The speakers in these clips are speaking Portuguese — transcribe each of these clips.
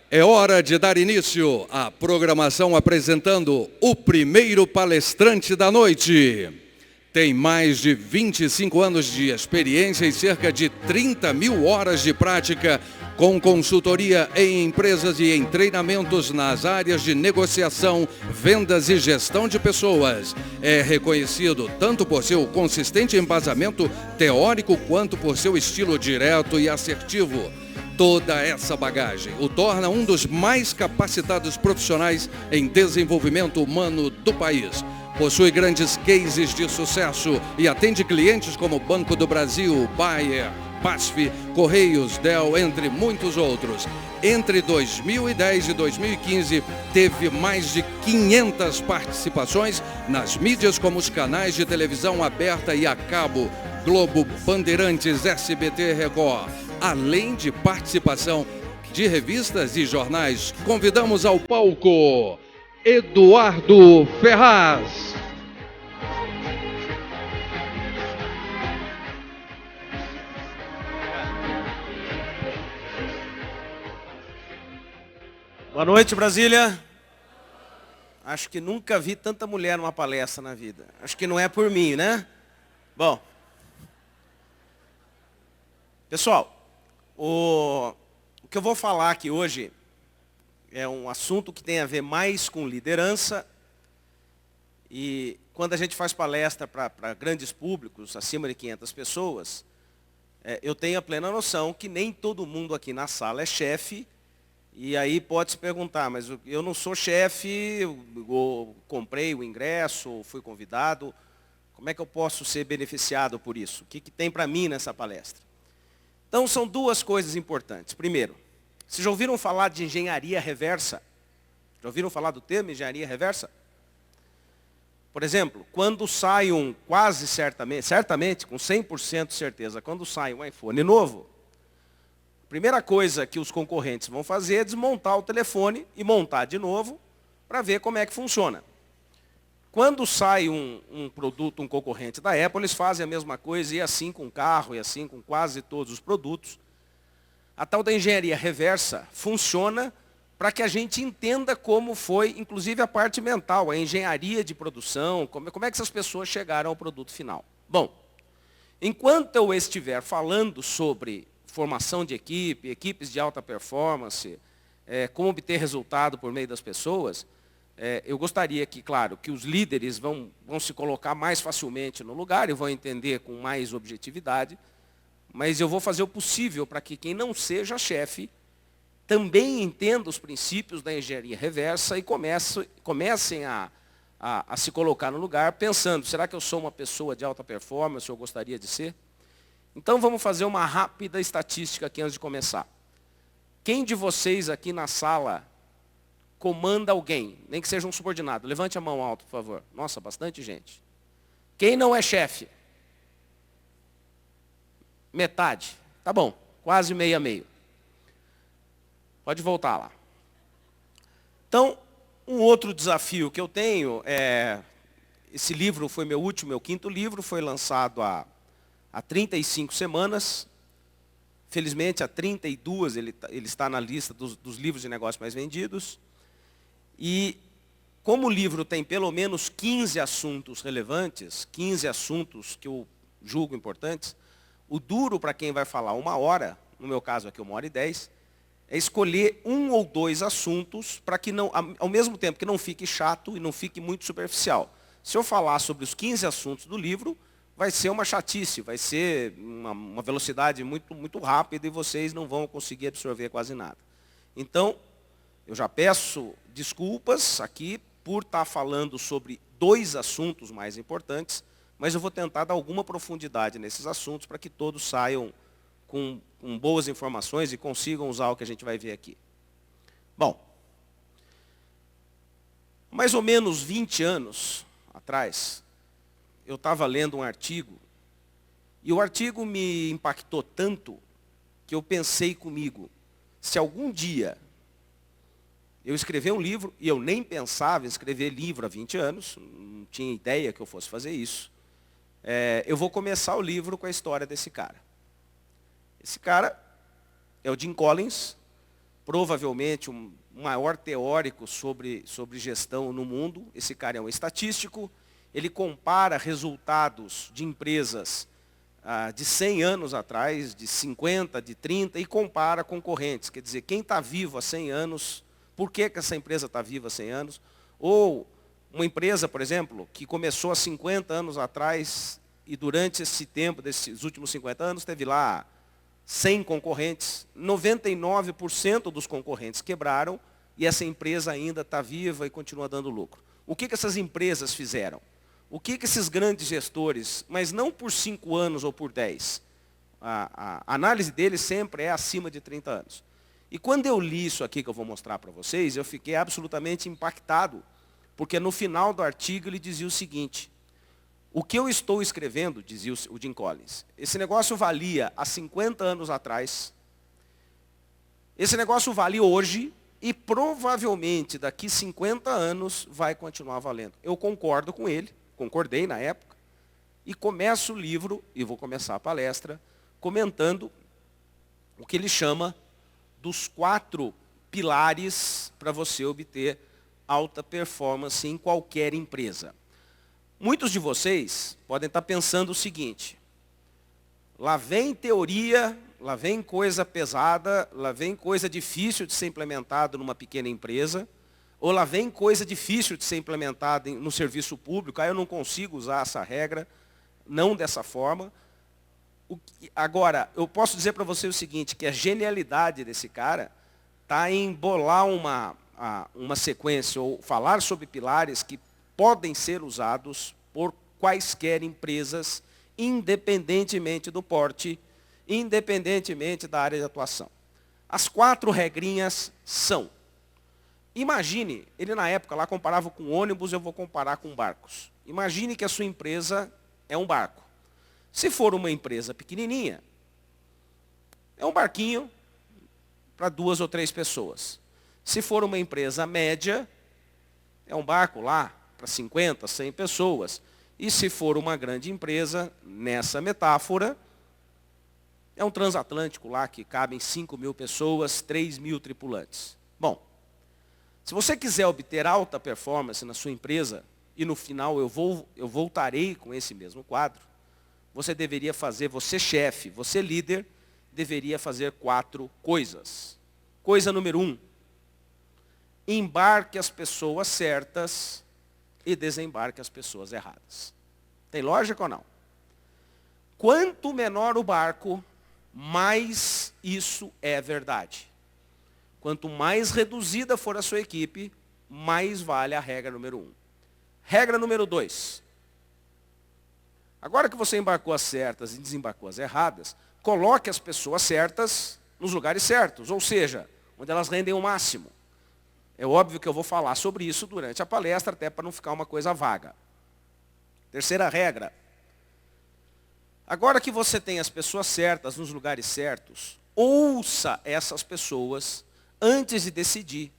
É hora de dar início à programação apresentando o primeiro palestrante da noite. Tem mais de 25 anos de experiência e cerca de 30 mil horas de prática com consultoria em empresas e em treinamentos nas áreas de negociação, vendas e gestão de pessoas. É reconhecido tanto por seu consistente embasamento teórico quanto por seu estilo direto e assertivo. Toda essa bagagem o torna um dos mais capacitados profissionais em desenvolvimento humano do país. Possui grandes cases de sucesso e atende clientes como Banco do Brasil, Bayer, BASF, Correios, Dell, entre muitos outros. Entre 2010 e 2015, teve mais de 500 participações nas mídias como os canais de televisão aberta e a cabo, Globo, Bandeirantes, SBT, Record. Além de participação de revistas e jornais, convidamos ao palco Eduardo Ferraz. Boa noite, Brasília. Acho que nunca vi tanta mulher numa palestra na vida. Acho que não é por mim, né? Bom. Pessoal, o que eu vou falar aqui hoje é um assunto que tem a ver mais com liderança. E quando a gente faz palestra para grandes públicos, acima de 500 pessoas, eu tenho a plena noção que nem todo mundo aqui na sala é chefe. E aí pode se perguntar, mas eu não sou chefe, eu comprei o ingresso, fui convidado. Como é que eu posso ser beneficiado por isso? O que tem para mim nessa palestra? Então, são duas coisas importantes. Primeiro, vocês já ouviram falar de engenharia reversa? Já ouviram falar do termo engenharia reversa? Por exemplo, quando sai certamente, com 100% de certeza, quando sai um iPhone novo, a primeira coisa que os concorrentes vão fazer é desmontar o telefone e montar de novo para ver como é que funciona. Quando sai um produto, um concorrente da Apple, eles fazem a mesma coisa, e assim com o carro, e assim com quase todos os produtos. A tal da engenharia reversa funciona para que a gente entenda como foi, inclusive a parte mental, a engenharia de produção, como é que essas pessoas chegaram ao produto final. Bom, enquanto eu estiver falando sobre formação de equipe, equipes de alta performance, como obter resultado por meio das pessoas, eu gostaria que, claro, que os líderes vão se colocar mais facilmente no lugar e vão entender com mais objetividade, mas eu vou fazer o possível para que quem não seja chefe também entenda os princípios da engenharia reversa e comecem a se colocar no lugar pensando, será que eu sou uma pessoa de alta performance, eu gostaria de ser? Então vamos fazer uma rápida estatística aqui antes de começar. Quem de vocês aqui na sala comanda alguém, nem que seja um subordinado? Levante a mão alto, por favor. Nossa, bastante gente. Quem não é chefe? Metade. Tá bom, quase meio a meio. Pode voltar lá. Então, um outro desafio que eu tenho esse livro foi meu quinto livro, foi lançado há 35 semanas. Felizmente, há 32 ele está na lista dos livros de negócio mais vendidos. E como o livro tem pelo menos 15 assuntos relevantes, 15 assuntos que eu julgo importantes, o duro para quem vai falar 1 hora, no meu caso aqui 1h10, é escolher um ou dois assuntos para que não, ao mesmo tempo que não fique chato e não fique muito superficial. Se eu falar sobre os 15 assuntos do livro, vai ser uma chatice, vai ser uma velocidade muito, muito rápida e vocês não vão conseguir absorver quase nada. Então, eu já peço desculpas aqui por estar falando sobre 2 assuntos mais importantes, mas eu vou tentar dar alguma profundidade nesses assuntos para que todos saiam com boas informações e consigam usar o que a gente vai ver aqui. Bom, mais ou menos 20 anos atrás, eu estava lendo um artigo, e o artigo me impactou tanto que eu pensei comigo, se algum dia eu escrever um livro, e eu nem pensava em escrever livro há 20 anos, não tinha ideia que eu fosse fazer isso, eu vou começar o livro com a história desse cara. Esse cara é o Jim Collins, provavelmente o maior teórico sobre gestão no mundo. Esse cara é um estatístico. Ele compara resultados de empresas de 100 anos atrás, de 50, de 30, e compara concorrentes. Quer dizer, quem está vivo há 100 anos, por que essa empresa está viva há 100 anos? Ou uma empresa, por exemplo, que começou há 50 anos atrás e durante esse tempo, desses últimos 50 anos, teve lá 100 concorrentes, 99% dos concorrentes quebraram e essa empresa ainda está viva e continua dando lucro. O que essas empresas fizeram? O que esses grandes gestores, mas não por 5 anos ou por 10, a análise deles sempre é acima de 30 anos. E quando eu li isso aqui que eu vou mostrar para vocês, eu fiquei absolutamente impactado, porque no final do artigo ele dizia o seguinte: o que eu estou escrevendo, dizia o Jim Collins, esse negócio valia há 50 anos atrás, esse negócio vale hoje e provavelmente daqui 50 anos vai continuar valendo. Eu concordo com ele, concordei na época, e começo o livro, e vou começar a palestra, comentando o que ele chama dos 4 pilares para você obter alta performance em qualquer empresa. Muitos de vocês podem estar pensando o seguinte: lá vem teoria, lá vem coisa pesada, lá vem coisa difícil de ser implementada numa pequena empresa, ou lá vem coisa difícil de ser implementada no serviço público, aí eu não consigo usar essa regra, não dessa forma. Agora, eu posso dizer para você o seguinte, que a genialidade desse cara está em bolar uma sequência, ou falar sobre pilares que podem ser usados por quaisquer empresas, independentemente do porte, independentemente da área de atuação. As 4 regrinhas são: imagine, ele na época lá comparava com ônibus, eu vou comparar com barcos. Imagine que a sua empresa é um barco. Se for uma empresa pequenininha, é um barquinho para 2 ou 3 pessoas. Se for uma empresa média, é um barco lá para 50, 100 pessoas. E se for uma grande empresa, nessa metáfora, é um transatlântico lá que cabem 5.000 pessoas, 3.000 tripulantes. Bom, se você quiser obter alta performance na sua empresa, e no final eu voltarei com esse mesmo quadro, você deveria fazer, você chefe, você líder, deveria fazer 4 coisas. Coisa número 1, embarque as pessoas certas e desembarque as pessoas erradas. Tem lógica ou não? Quanto menor o barco, mais isso é verdade. Quanto mais reduzida for a sua equipe, mais vale a regra número 1. Regra número 2. Agora que você embarcou as certas e desembarcou as erradas, coloque as pessoas certas nos lugares certos, ou seja, onde elas rendem o máximo. É óbvio que eu vou falar sobre isso durante a palestra, até para não ficar uma coisa vaga. Terceira regra. Agora que você tem as pessoas certas nos lugares certos, ouça essas pessoas antes de decidir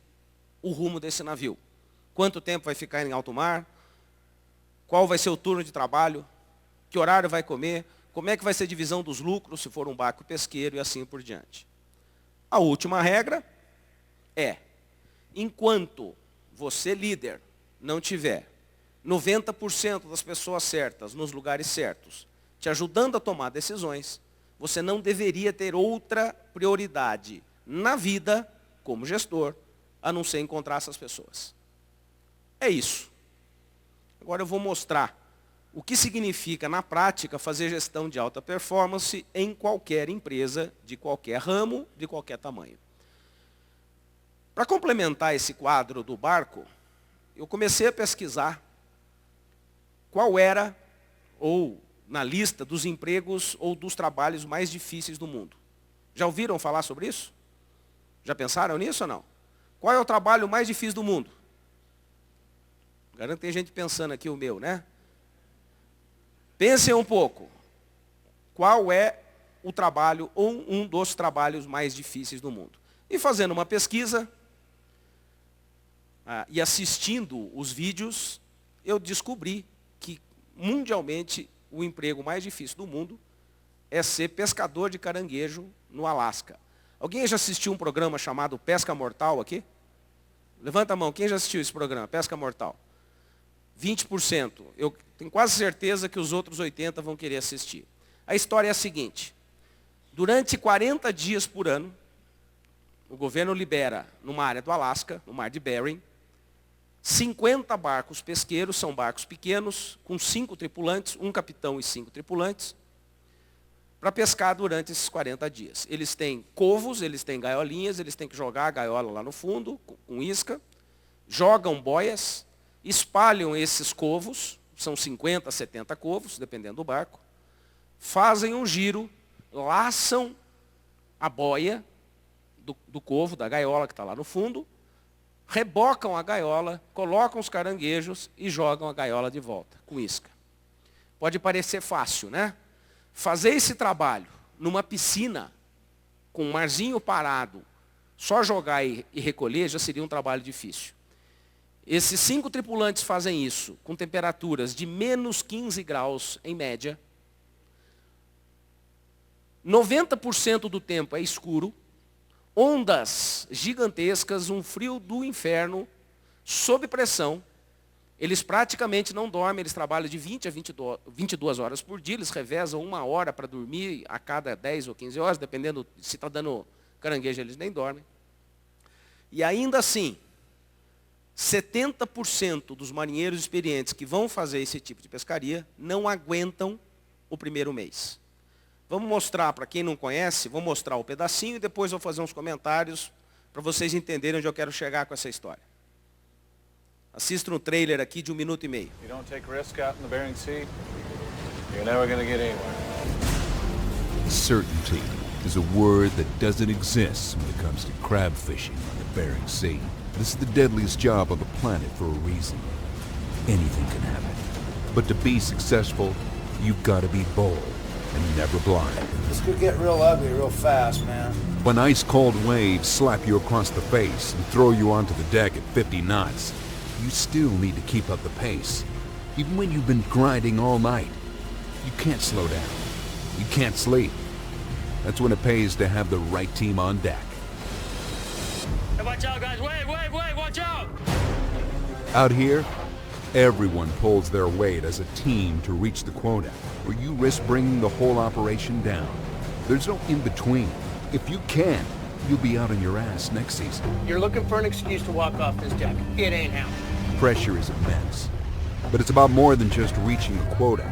o rumo desse navio. Quanto tempo vai ficar em alto mar? Qual vai ser o turno de trabalho? Que horário vai comer? Como é que vai ser a divisão dos lucros, se for um barco pesqueiro e assim por diante. A última regra é: enquanto você, líder, não tiver 90% das pessoas certas nos lugares certos, te ajudando a tomar decisões, você não deveria ter outra prioridade na vida, como gestor, a não ser encontrar essas pessoas. É isso. Agora eu vou mostrar o que significa, na prática, fazer gestão de alta performance em qualquer empresa, de qualquer ramo, de qualquer tamanho. Para complementar esse quadro do barco, eu comecei a pesquisar qual era, ou na lista dos empregos ou dos trabalhos mais difíceis do mundo. Já ouviram falar sobre isso? Já pensaram nisso ou não? Qual é o trabalho mais difícil do mundo? Garanto que tem gente pensando aqui o meu, né? Pensem um pouco. Qual é o trabalho ou um dos trabalhos mais difíceis do mundo? E fazendo uma pesquisa e assistindo os vídeos, eu descobri que mundialmente o emprego mais difícil do mundo é ser pescador de caranguejo no Alasca. Alguém já assistiu um programa chamado Pesca Mortal aqui? Levanta a mão, quem já assistiu esse programa, Pesca Mortal? 20%. Eu tenho quase certeza que os outros 80% vão querer assistir. A história é a seguinte. Durante 40 dias por ano, o governo libera, numa área do Alasca, no mar de Bering, 50 barcos pesqueiros, são barcos pequenos, com 5 tripulantes, um capitão e 5 tripulantes, para pescar durante esses 40 dias. Eles têm covos, eles têm gaiolinhas, eles têm que jogar a gaiola lá no fundo, com isca, jogam boias, espalham esses covos, são 50, 70 covos, dependendo do barco, fazem um giro, laçam a boia do covo, da gaiola que está lá no fundo, rebocam a gaiola, colocam os caranguejos e jogam a gaiola de volta, com isca. Pode parecer fácil, né? Fazer esse trabalho numa piscina, com um marzinho parado, só jogar e recolher, já seria um trabalho difícil. Esses 5 tripulantes fazem isso com temperaturas de menos 15 graus em média. 90% do tempo é escuro, ondas gigantescas, um frio do inferno, sob pressão. Eles praticamente não dormem, eles trabalham de 20 a 22 horas por dia, eles revezam 1 hora para dormir a cada 10 ou 15 horas, dependendo se está dando caranguejo, eles nem dormem. E ainda assim, 70% dos marinheiros experientes que vão fazer esse tipo de pescaria não aguentam o primeiro mês. Vamos mostrar, para quem não conhece, vou mostrar o pedacinho e depois vou fazer uns comentários para vocês entenderem onde eu quero chegar com essa história. Assista um trailer aqui de 1 minuto e meio. You don't take risk out in the Bering Sea, you're never going to get anywhere. Certainty is a word that doesn't exist when it comes to crab fishing on the Bering Sea. This is the deadliest job on the planet for a reason. Anything can happen. But to be successful, you've got to be bold and never blind. This could get real ugly real fast, man. When ice-cold waves slap you across the face and throw you onto the deck at 50 knots, you still need to keep up the pace. Even when you've been grinding all night, you can't slow down. You can't sleep. That's when it pays to have the right team on deck. Hey, watch out, guys. Wait, watch out! Out here, everyone pulls their weight as a team to reach the quota, or you risk bringing the whole operation down. There's no in-between. If you can, you'll be out on your ass next season. You're looking for an excuse to walk off this deck. It ain't happening. Pressure is immense. But it's about more than just reaching a quota.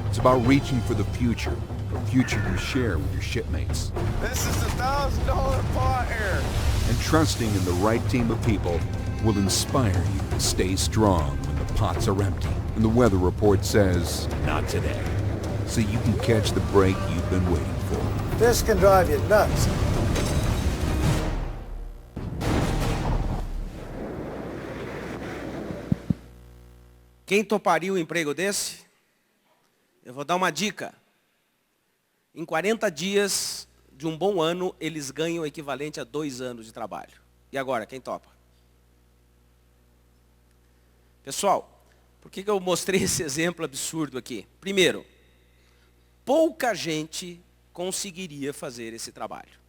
It's about reaching for the future, a future you share with your shipmates. This is $1,000 pot here. And trusting in the right team of people will inspire you to stay strong when the pots are empty and the weather report says, not today. So you can catch the break you've been waiting for. This can drive you nuts. Quem toparia um emprego desse? Eu vou dar uma dica. Em 40 dias de um bom ano, eles ganham o equivalente a 2 anos de trabalho. E agora, quem topa? Pessoal, por que eu mostrei esse exemplo absurdo aqui? Primeiro, pouca gente conseguiria fazer esse trabalho.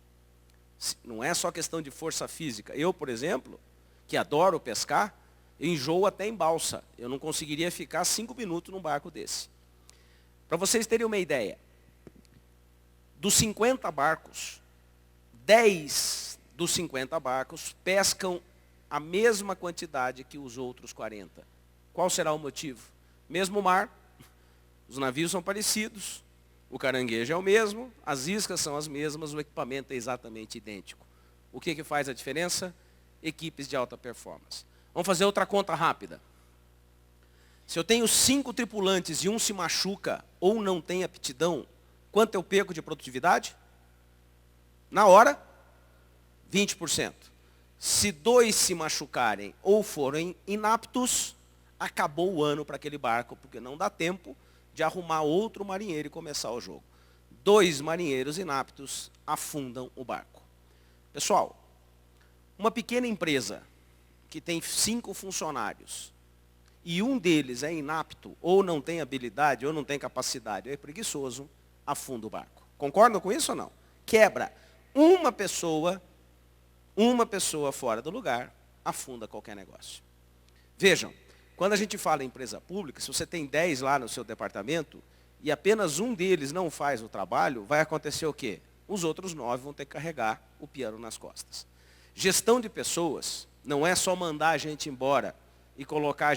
Não é só questão de força física. Eu, por exemplo, que adoro pescar, eu enjoo até em balsa. Eu não conseguiria ficar 5 minutos num barco desse. Para vocês terem uma ideia, dos 50 barcos, 10 dos 50 barcos pescam a mesma quantidade que os outros 40. Qual será o motivo? Mesmo mar, os navios são parecidos, o caranguejo é o mesmo, as iscas são as mesmas, o equipamento é exatamente idêntico. O que faz a diferença? Equipes de alta performance. Vamos fazer outra conta rápida. Se eu tenho 5 tripulantes e um se machuca ou não tem aptidão, quanto eu perco de produtividade? Na hora, 20%. Se 2 se machucarem ou forem inaptos, acabou o ano para aquele barco, porque não dá tempo de arrumar outro marinheiro e começar o jogo. 2 marinheiros inaptos afundam o barco. Pessoal, uma pequena empresa que tem 5 funcionários e um deles é inapto, ou não tem habilidade, ou não tem capacidade, ou é preguiçoso, afunda o barco. Concordam com isso ou não? Quebra uma pessoa fora do lugar afunda qualquer negócio. Vejam, quando a gente fala em empresa pública, se você tem 10 lá no seu departamento e apenas um deles não faz o trabalho, vai acontecer o quê? Os outros 9 vão ter que carregar o piano nas costas. Gestão de pessoas não é só mandar a gente embora e colocar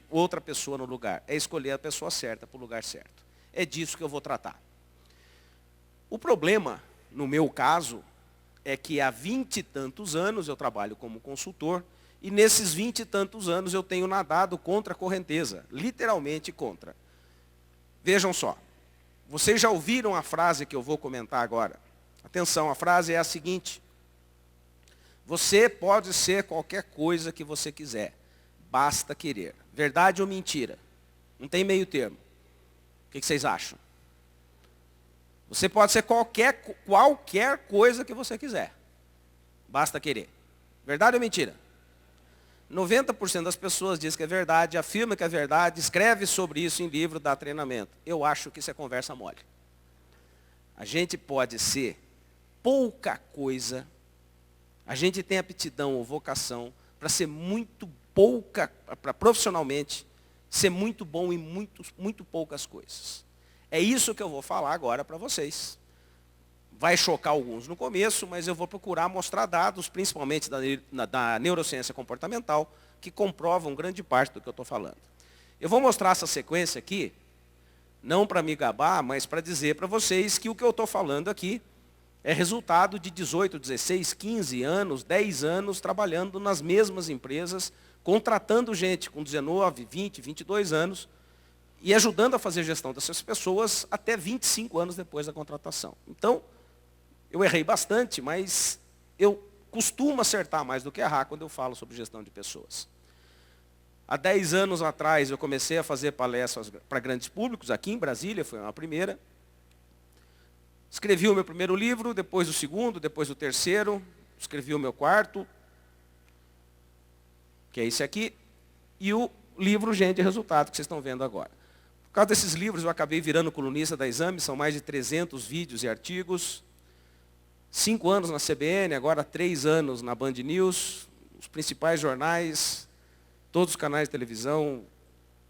outra pessoa no lugar. É escolher a pessoa certa para o lugar certo. É disso que eu vou tratar. O problema, no meu caso, é que há 20 e tantos anos eu trabalho como consultor e nesses 20 e tantos anos eu tenho nadado contra a correnteza, literalmente contra. Vejam só, vocês já ouviram a frase que eu vou comentar agora? Atenção, a frase é a seguinte: você pode ser qualquer coisa que você quiser, basta querer. Verdade ou mentira? Não tem meio termo. O que vocês acham? Você pode ser qualquer coisa que você quiser, basta querer. Verdade ou mentira? 90% das pessoas diz que é verdade, afirma que é verdade, escreve sobre isso em livro, dá treinamento. Eu acho que isso é conversa mole. A gente pode ser pouca coisa, a gente tem aptidão ou vocação para ser muito pouca, para profissionalmente, ser muito bom em muito poucas coisas. É isso que eu vou falar agora para vocês. Vai chocar alguns no começo, mas eu vou procurar mostrar dados, principalmente da neurociência comportamental, que comprovam grande parte do que eu estou falando. Eu vou mostrar essa sequência aqui, não para me gabar, mas para dizer para vocês que o que eu estou falando aqui é resultado de 18, 16, 15 anos, 10 anos trabalhando nas mesmas empresas, contratando gente com 19, 20, 22 anos e ajudando a fazer gestão dessas pessoas até 25 anos depois da contratação. Então, eu errei bastante, mas eu costumo acertar mais do que errar quando eu falo sobre gestão de pessoas. Há 10 anos atrás, eu comecei a fazer palestras para grandes públicos, aqui em Brasília, foi a primeira. Escrevi o meu primeiro livro, depois o segundo, depois o terceiro, escrevi o meu quarto, que é esse aqui, e o livro Gente de Resultado, que vocês estão vendo agora. Por causa desses livros, eu acabei virando colunista da Exame, são mais de 300 vídeos e artigos, 5 anos na CBN, agora 3 anos na Band News, os principais jornais, todos os canais de televisão,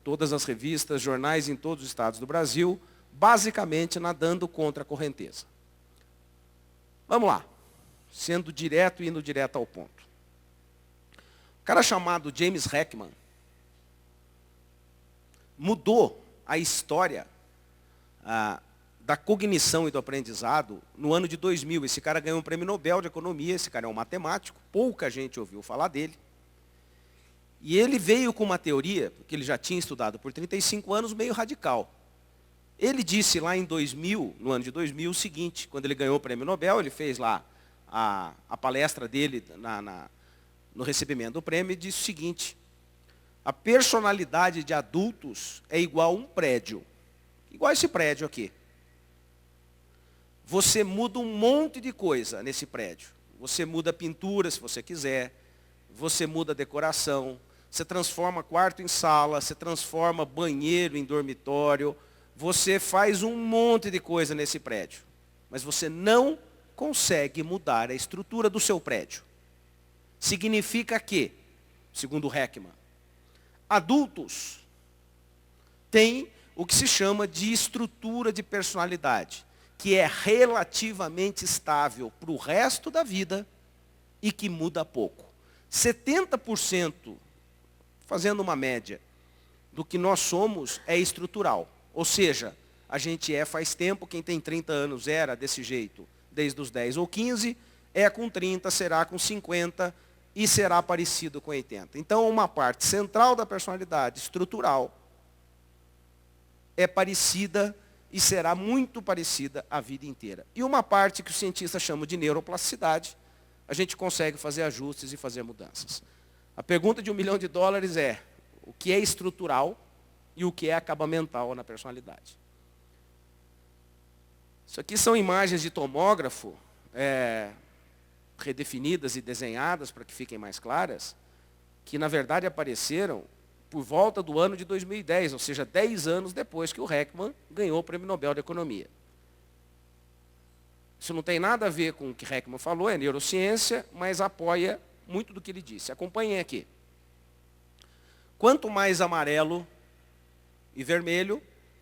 todas as revistas, jornais em todos os estados do Brasil, basicamente nadando contra a correnteza. Vamos lá, sendo direto e indo direto ao ponto. Um cara chamado James Heckman mudou a história da cognição e do aprendizado no ano de 2000. Esse cara ganhou um prêmio Nobel de Economia, esse cara é um matemático, pouca gente ouviu falar dele. E ele veio com uma teoria, que ele já tinha estudado por 35 anos, meio radical. Ele disse lá em 2000, no ano de 2000, o seguinte: quando ele ganhou o prêmio Nobel, ele fez lá a palestra dele no recebimento do prêmio, e disse o seguinte: a personalidade de adultos é igual a um prédio, igual esse prédio aqui. Você muda um monte de coisa nesse prédio. Você muda a pintura, se você quiser, você muda a decoração, você transforma quarto em sala, você transforma banheiro em dormitório, você faz um monte de coisa nesse prédio, mas você não consegue mudar a estrutura do seu prédio. Significa que, segundo Heckman, adultos têm o que se chama de estrutura de personalidade, que é relativamente estável para o resto da vida e que muda pouco. 70%, fazendo uma média, do que nós somos é estrutural. Ou seja, a gente faz tempo, quem tem 30 anos era desse jeito, desde os 10 ou 15, é com 30, será com 50 e será parecido com 80. Então, uma parte central da personalidade, estrutural, é parecida e será muito parecida a vida inteira. E uma parte que os cientistas chamam de neuroplasticidade, a gente consegue fazer ajustes e fazer mudanças. A pergunta de $1 milhão é: o que é estrutural e o que é acabamental na personalidade? Isso aqui são imagens de tomógrafo, redefinidas e desenhadas para que fiquem mais claras, que na verdade apareceram por volta do ano de 2010, ou seja, 10 anos depois que o Heckman ganhou o Prêmio Nobel de Economia. Isso não tem nada a ver com o que Heckman falou, é neurociência, mas apoia muito do que ele disse. Acompanhem aqui. Quanto mais amarelo e vermelho,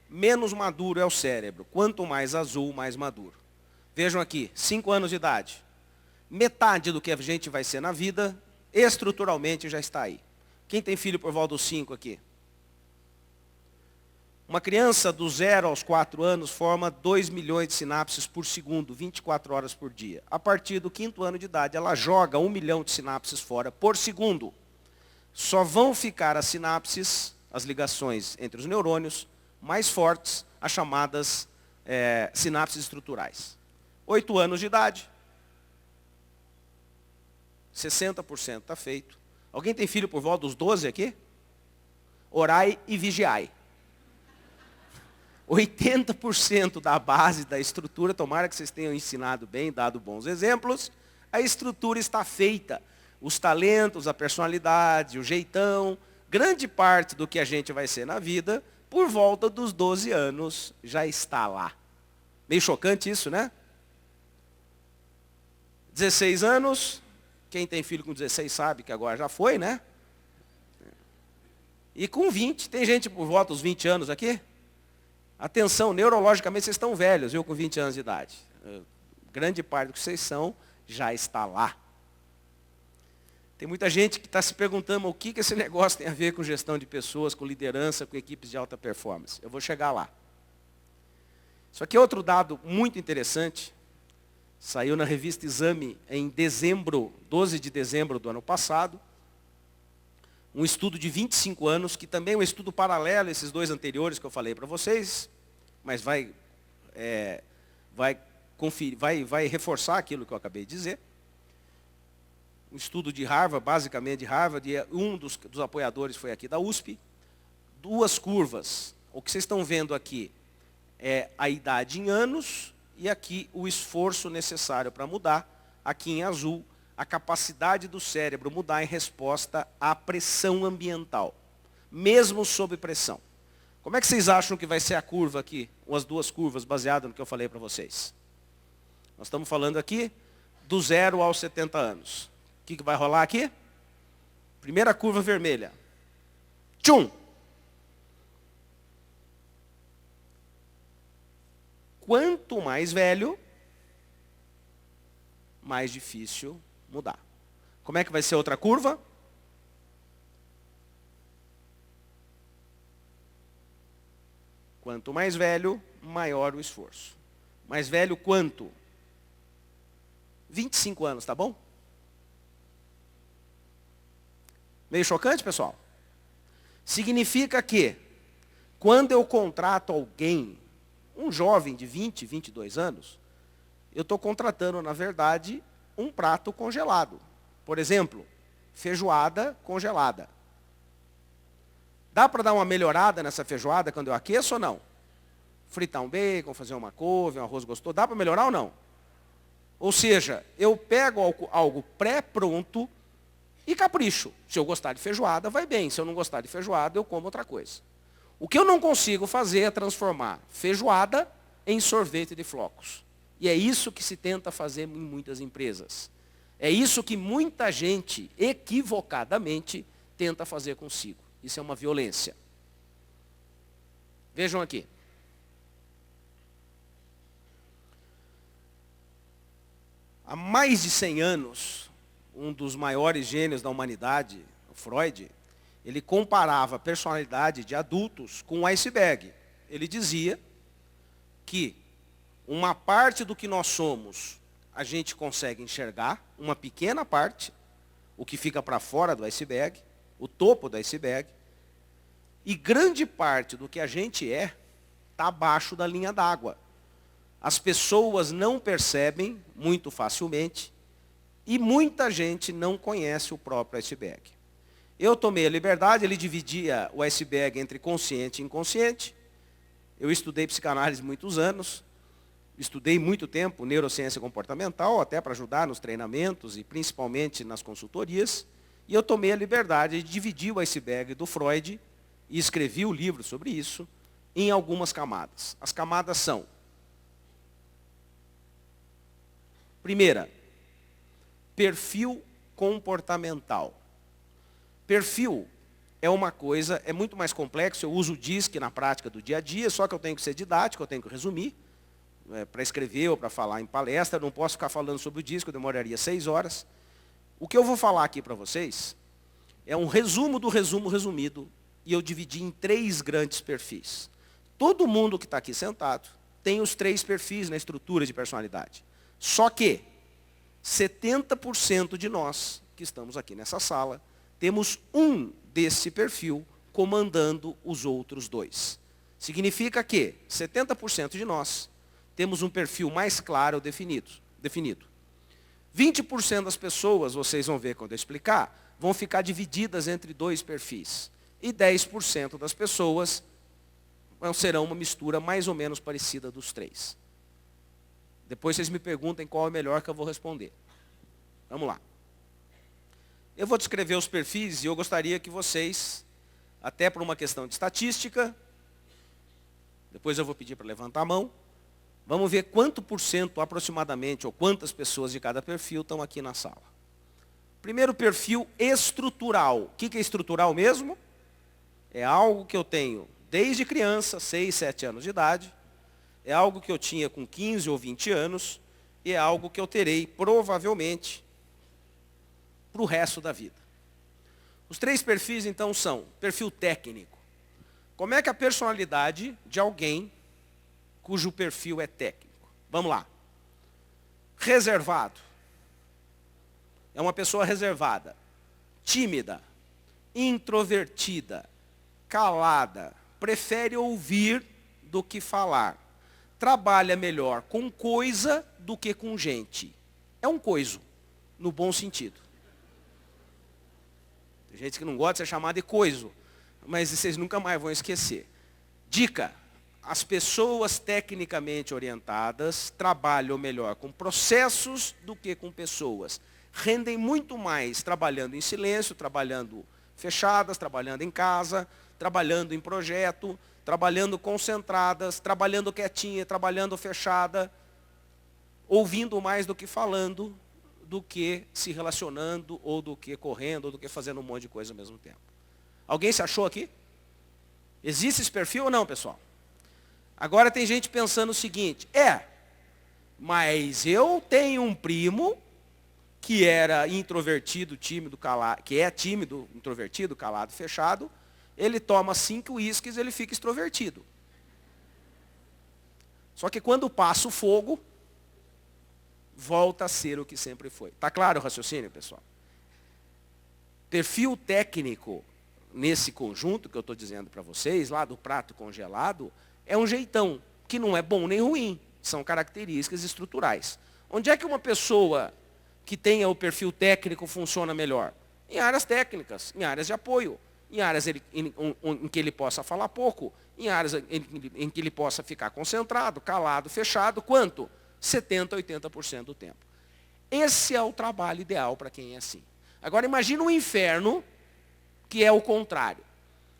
menos maduro é o cérebro. Quanto mais azul, mais maduro. Vejam aqui, 5 anos de idade. Metade do que a gente vai ser na vida, estruturalmente já está aí. Quem tem filho por volta dos 5 aqui? Uma criança do 0 aos 4 anos forma 2 milhões de sinapses por segundo, 24 horas por dia. A partir do 5º ano de idade, ela joga 1 milhão de sinapses fora por segundo. Só vão ficar as sinapses, as ligações entre os neurônios, mais fortes, as chamadas sinapses estruturais. 8 anos de idade, 60% está feito. Alguém tem filho por volta dos 12 aqui? Orai e vigiai. 80% da base da estrutura, tomara que vocês tenham ensinado bem, dado bons exemplos, a estrutura está feita. Os talentos, a personalidade, o jeitão, grande parte do que a gente vai ser na vida, por volta dos 12 anos, já está lá. Meio chocante isso, né? 16 anos, quem tem filho com 16 sabe que agora já foi, né? E com 20, tem gente por volta dos 20 anos aqui? Atenção, neurologicamente vocês estão velhos, eu com 20 anos de idade. Grande parte do que vocês são já está lá. Tem muita gente que está se perguntando o que esse negócio tem a ver com gestão de pessoas, com liderança, com equipes de alta performance. Eu vou chegar lá. Isso aqui é outro dado muito interessante. Saiu na revista Exame em dezembro, 12 de dezembro do ano passado. Um estudo de 25 anos, que também é um estudo paralelo a esses 2 anteriores que eu falei para vocês, mas vai reforçar aquilo que eu acabei de dizer. Um estudo de Harvard, basicamente de Harvard, e um dos apoiadores foi aqui da USP. 2 curvas. O que vocês estão vendo aqui é a idade em anos e aqui o esforço necessário para mudar. Aqui em azul, a capacidade do cérebro mudar em resposta à pressão ambiental, mesmo sob pressão. Como é que vocês acham que vai ser a curva aqui, ou as 2 curvas, baseado no que eu falei para vocês? Nós estamos falando aqui do 0 aos 70 anos. O que vai rolar aqui? Primeira curva vermelha. Tchum! Quanto mais velho, mais difícil mudar. Como é que vai ser outra curva? Quanto mais velho, maior o esforço. Mais velho quanto? 25 anos, tá bom? Meio chocante, pessoal? Significa que, quando eu contrato alguém, um jovem de 20, 22 anos, eu estou contratando, na verdade, um prato congelado. Por exemplo, feijoada congelada. Dá para dar uma melhorada nessa feijoada quando eu aqueço ou não? Fritar um bacon, fazer uma couve, um arroz gostoso, dá para melhorar ou não? Ou seja, eu pego algo pré-pronto e capricho. Se eu gostar de feijoada, vai bem. Se eu não gostar de feijoada, eu como outra coisa. O que eu não consigo fazer é transformar feijoada em sorvete de flocos. E é isso que se tenta fazer em muitas empresas. É isso que muita gente, equivocadamente, tenta fazer consigo. Isso é uma violência. Vejam aqui. Há mais de 100 anos, um dos maiores gênios da humanidade, Freud, ele comparava a personalidade de adultos com um iceberg. Ele dizia que uma parte do que nós somos, a gente consegue enxergar, uma pequena parte, o que fica para fora do iceberg, o topo do iceberg, e grande parte do que a gente está abaixo da linha d'água. As pessoas não percebem muito facilmente e muita gente não conhece o próprio iceberg. Eu tomei a liberdade, ele dividia o iceberg entre consciente e inconsciente. Eu estudei psicanálise muitos anos, estudei muito tempo neurociência comportamental, até para ajudar nos treinamentos e principalmente nas consultorias. E eu tomei a liberdade de dividir o iceberg do Freud e escrevi o livro sobre isso em algumas camadas. As camadas são Primeira, perfil comportamental. Perfil é uma coisa, é muito mais complexo, eu uso o DISC na prática do dia a dia, só que eu tenho que ser didático, eu tenho que resumir, para escrever ou para falar em palestra, eu não posso ficar falando sobre o DISC, eu demoraria 6 horas. O que eu vou falar aqui para vocês é um resumo do resumo resumido, e eu dividi em 3 grandes perfis. Todo mundo que está aqui sentado tem os 3 perfis na estrutura de personalidade. Só que 70% de nós que estamos aqui nessa sala temos um desse perfil comandando os outros 2. Significa que 70% de nós temos um perfil mais claro definido. 20% das pessoas, vocês vão ver quando eu explicar, vão ficar divididas entre 2 perfis. E 10% das pessoas serão uma mistura mais ou menos parecida dos 3. Depois vocês me perguntem qual é o melhor que eu vou responder. Vamos lá. Eu vou descrever os perfis e eu gostaria que vocês, até por uma questão de estatística, depois eu vou pedir para levantar a mão, vamos ver quanto por cento aproximadamente, ou quantas pessoas de cada perfil estão aqui na sala. Primeiro perfil estrutural. O que é estrutural mesmo? É algo que eu tenho desde criança, 6, 7 anos de idade, é algo que eu tinha com 15 ou 20 anos, e é algo que eu terei provavelmente para o resto da vida. Os 3 perfis, então, são perfil técnico. Como é que a personalidade de alguém cujo perfil é técnico? Vamos lá. Reservado. É uma pessoa reservada, tímida, introvertida, calada, prefere ouvir do que falar. Trabalha melhor com coisa do que com gente. É um coiso, no bom sentido. Tem gente que não gosta de ser chamado de coiso, mas vocês nunca mais vão esquecer. Dica: as pessoas tecnicamente orientadas trabalham melhor com processos do que com pessoas. Rendem muito mais trabalhando em silêncio, trabalhando fechadas, trabalhando em casa, trabalhando em projeto, trabalhando concentradas, trabalhando quietinha, trabalhando fechada, ouvindo mais do que falando, do que se relacionando, ou do que correndo, ou do que fazendo um monte de coisa ao mesmo tempo. Alguém se achou aqui? Existe esse perfil ou não, pessoal? Agora tem gente pensando o seguinte: mas eu tenho um primo que era introvertido, tímido, calado, que é tímido, introvertido, calado, fechado, ele toma 5 uísques, ele fica extrovertido. Só que quando passa o fogo, volta a ser o que sempre foi. Está claro o raciocínio, pessoal? Perfil técnico, nesse conjunto que eu estou dizendo para vocês, lá do prato congelado, é um jeitão, que não é bom nem ruim. São características estruturais. Onde é que uma pessoa que tenha o perfil técnico funciona melhor? Em áreas técnicas, em áreas de apoio, em áreas em que ele possa falar pouco, em áreas em que ele possa ficar concentrado, calado, fechado. Quanto? 70%, 80% do tempo. Esse é o trabalho ideal para quem é assim. Agora imagina um inferno que é o contrário.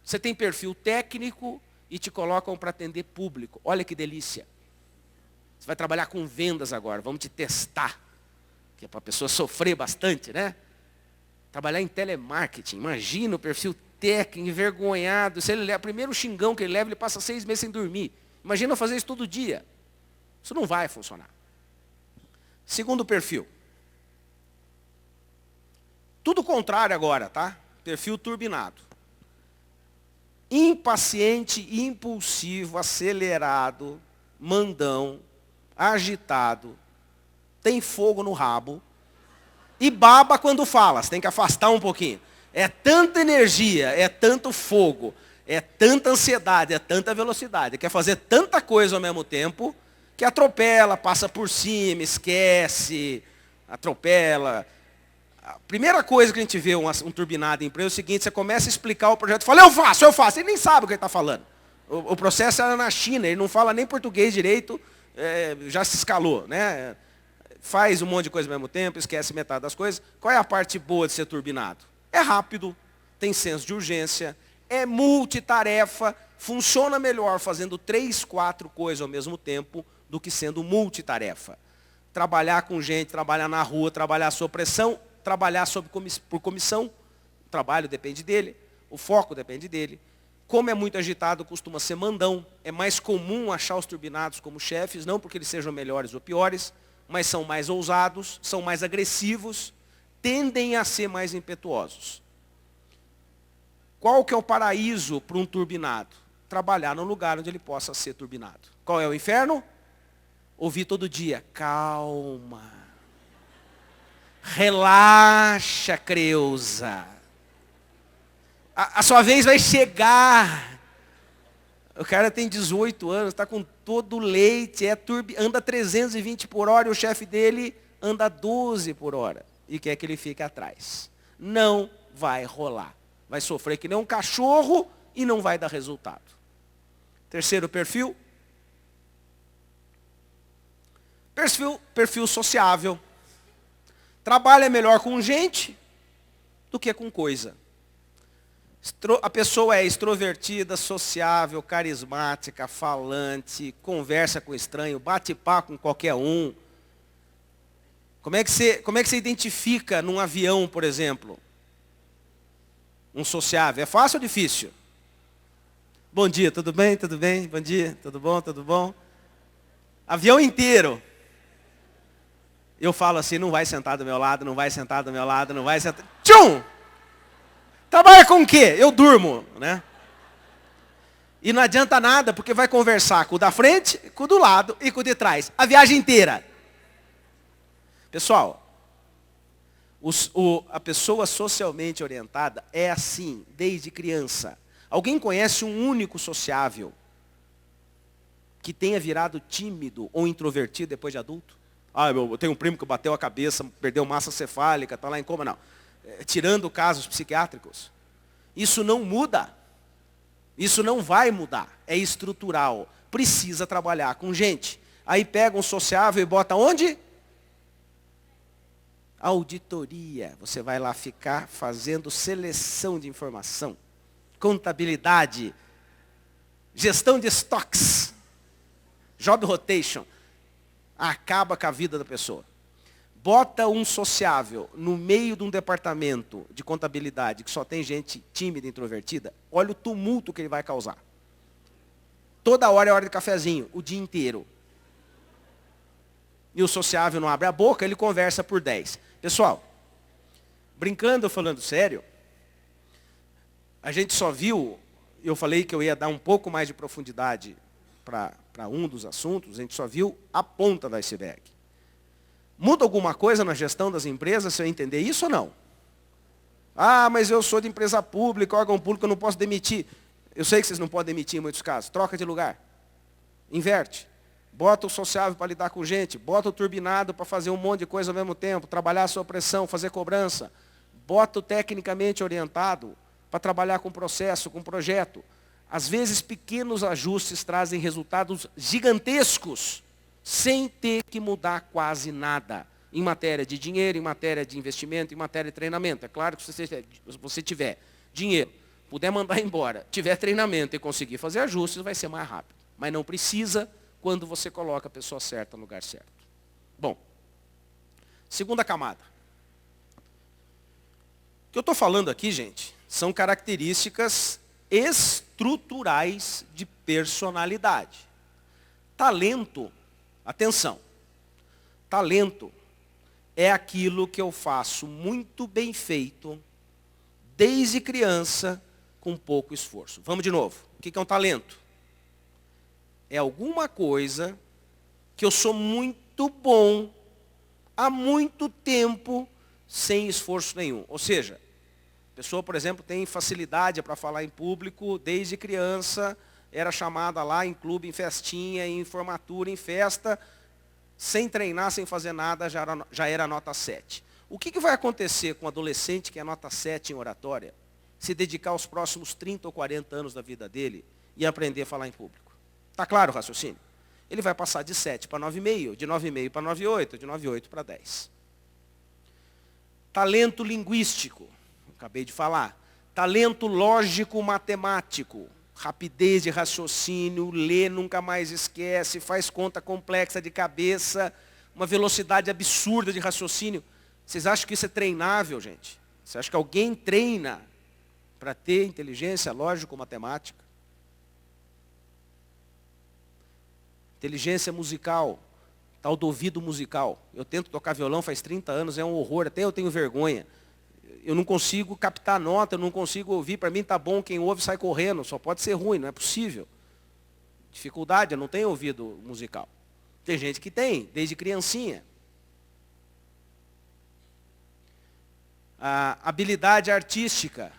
Você tem perfil técnico e te colocam para atender público. Olha que delícia. Você vai trabalhar com vendas agora, vamos te testar. Que é para a pessoa sofrer bastante, né? Trabalhar em telemarketing. Imagina o perfil técnico, envergonhado. Se ele leva, primeiro xingão que ele leva, ele passa 6 meses sem dormir. Imagina eu fazer isso todo dia. Isso não vai funcionar. Segundo perfil. Tudo contrário agora, tá? Perfil turbinado. Impaciente, impulsivo, acelerado, mandão, agitado, tem fogo no rabo e baba quando fala. Você tem que afastar um pouquinho. É tanta energia, é tanto fogo, é tanta ansiedade, é tanta velocidade. Quer fazer tanta coisa ao mesmo tempo que atropela, passa por cima, esquece, atropela. A primeira coisa que a gente vê um turbinado em empresa é o seguinte: você começa a explicar o projeto, fala, eu faço. Ele nem sabe o que ele está falando. O processo era na China, ele não fala nem português direito, já se escalou, né? Faz um monte de coisa ao mesmo tempo, esquece metade das coisas. Qual é a parte boa de ser turbinado? É rápido, tem senso de urgência, é multitarefa, funciona melhor fazendo 3, 4 coisas ao mesmo tempo do que sendo multitarefa. trabalhar com gente, trabalhar na rua, trabalhar sob pressão, trabalhar por comissão, o trabalho depende dele, o foco depende dele. Como é muito agitado, costuma ser mandão. É mais comum achar os turbinados como chefes, não porque eles sejam melhores ou piores, mas são mais ousados, são mais agressivos, tendem a ser mais impetuosos. Qual que é o paraíso para um turbinado? Trabalhar num lugar onde ele possa ser turbinado. Qual é o inferno? Ouvir todo dia, calma. Relaxa, Creuza. A sua vez vai chegar. O cara tem 18 anos, está com todo leite, anda 320 por hora e o chefe dele anda 12 por hora. E quer que ele fique atrás. Não vai rolar. Vai sofrer que nem um cachorro e não vai dar resultado. Terceiro perfil. Perfil sociável. Trabalha melhor com gente do que com coisa. A pessoa é extrovertida, sociável, carismática, falante, conversa com estranho, bate papo com qualquer um. Como é que você identifica num avião, por exemplo, um sociável? É fácil ou difícil? Bom dia, tudo bem? Tudo bem? Bom dia, tudo bom? Tudo bom? Avião inteiro. Eu falo assim, não vai sentar do meu lado, não vai sentar do meu lado, não vai sentar... Tchum! Trabalha com o quê? Eu durmo, né? E não adianta nada, porque vai conversar com o da frente, com o do lado e com o de trás. A viagem inteira. Pessoal, a pessoa socialmente orientada é assim, desde criança. Alguém conhece um único sociável que tenha virado tímido ou introvertido depois de adulto? Eu tenho um primo que bateu a cabeça, perdeu massa cefálica, está lá em coma. Não. Tirando casos psiquiátricos. Isso não muda. Isso não vai mudar. É estrutural. Precisa trabalhar com gente. Aí pega um sociável e bota onde? Auditoria. Você vai lá ficar fazendo seleção de informação. Contabilidade. Gestão de estoques. Job rotation. Acaba com a vida da pessoa. Bota um sociável no meio de um departamento de contabilidade que só tem gente tímida e introvertida, olha o tumulto que ele vai causar. Toda hora é hora de cafezinho, o dia inteiro. E o sociável não abre a boca, ele conversa por 10. Pessoal, brincando ou falando sério, a gente só viu, eu falei que eu ia dar um pouco mais de profundidade para um dos assuntos, a gente só viu a ponta do iceberg. Muda alguma coisa na gestão das empresas, se eu entender isso ou não? Mas eu sou de empresa pública, órgão público, eu não posso demitir. Eu sei que vocês não podem demitir em muitos casos. Troca de lugar. Inverte. Bota o sociável para lidar com gente. Bota o turbinado para fazer um monte de coisa ao mesmo tempo. Trabalhar a sua pressão, fazer cobrança. Bota o tecnicamente orientado para trabalhar com processo, com projeto. Às vezes, pequenos ajustes trazem resultados gigantescos, sem ter que mudar quase nada. Em matéria de dinheiro, em matéria de investimento, em matéria de treinamento. É claro que se você tiver dinheiro, puder mandar embora, tiver treinamento e conseguir fazer ajustes, vai ser mais rápido. Mas não precisa quando você coloca a pessoa certa no lugar certo. Bom, segunda camada. O que eu estou falando aqui, gente, são características estruturais de personalidade. Talento, atenção, talento é aquilo que eu faço muito bem feito, desde criança, com pouco esforço. Vamos de novo. O que é um talento? É alguma coisa que eu sou muito bom há muito tempo, sem esforço nenhum. Ou seja, a pessoa, por exemplo, tem facilidade para falar em público desde criança, era chamada lá em clube, em festinha, em formatura, em festa, sem treinar, sem fazer nada, já era nota 7. O que vai acontecer com um adolescente que é nota 7 em oratória, se dedicar os próximos 30 ou 40 anos da vida dele e aprender a falar em público? Está claro o raciocínio? Ele vai passar de 7 para 9,5, de 9,5 para 9,8, de 9,8 para 10. Talento linguístico, acabei de falar. Talento lógico-matemático. Rapidez de raciocínio, lê, nunca mais esquece, faz conta complexa de cabeça. uma velocidade absurda de raciocínio. Vocês acham que isso é treinável, gente? Você acha que alguém treina para ter inteligência lógico-matemática? Inteligência musical, tal do ouvido musical. Eu tento tocar violão faz 30 anos, é um horror, até eu tenho vergonha. Eu não consigo captar nota, eu não consigo ouvir, para mim tá bom, quem ouve sai correndo, só pode ser ruim, não é possível. Dificuldade, eu não tenho ouvido musical. Tem gente que tem, desde criancinha. A habilidade artística,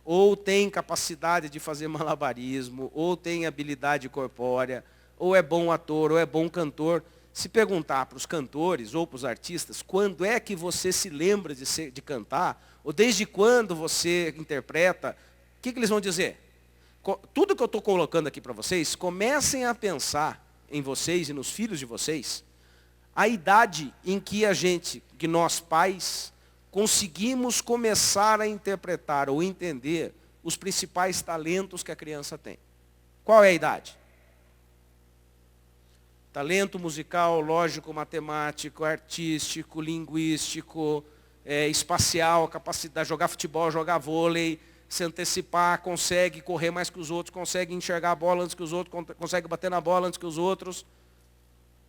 ou tem capacidade de fazer malabarismo, ou tem habilidade corpórea, ou é bom ator, ou é bom cantor. Se perguntar para os cantores ou para os artistas, quando é que você se lembra de cantar, ou desde quando você interpreta, o que eles vão dizer? Tudo que eu estou colocando aqui para vocês, comecem a pensar em vocês e nos filhos de vocês, a idade em que nós pais, conseguimos começar a interpretar ou entender os principais talentos que a criança tem. Qual é a idade? Talento musical, lógico, matemático, artístico, linguístico, espacial, capacidade de jogar futebol, jogar vôlei, se antecipar, consegue correr mais que os outros, consegue enxergar a bola antes que os outros, consegue bater na bola antes que os outros.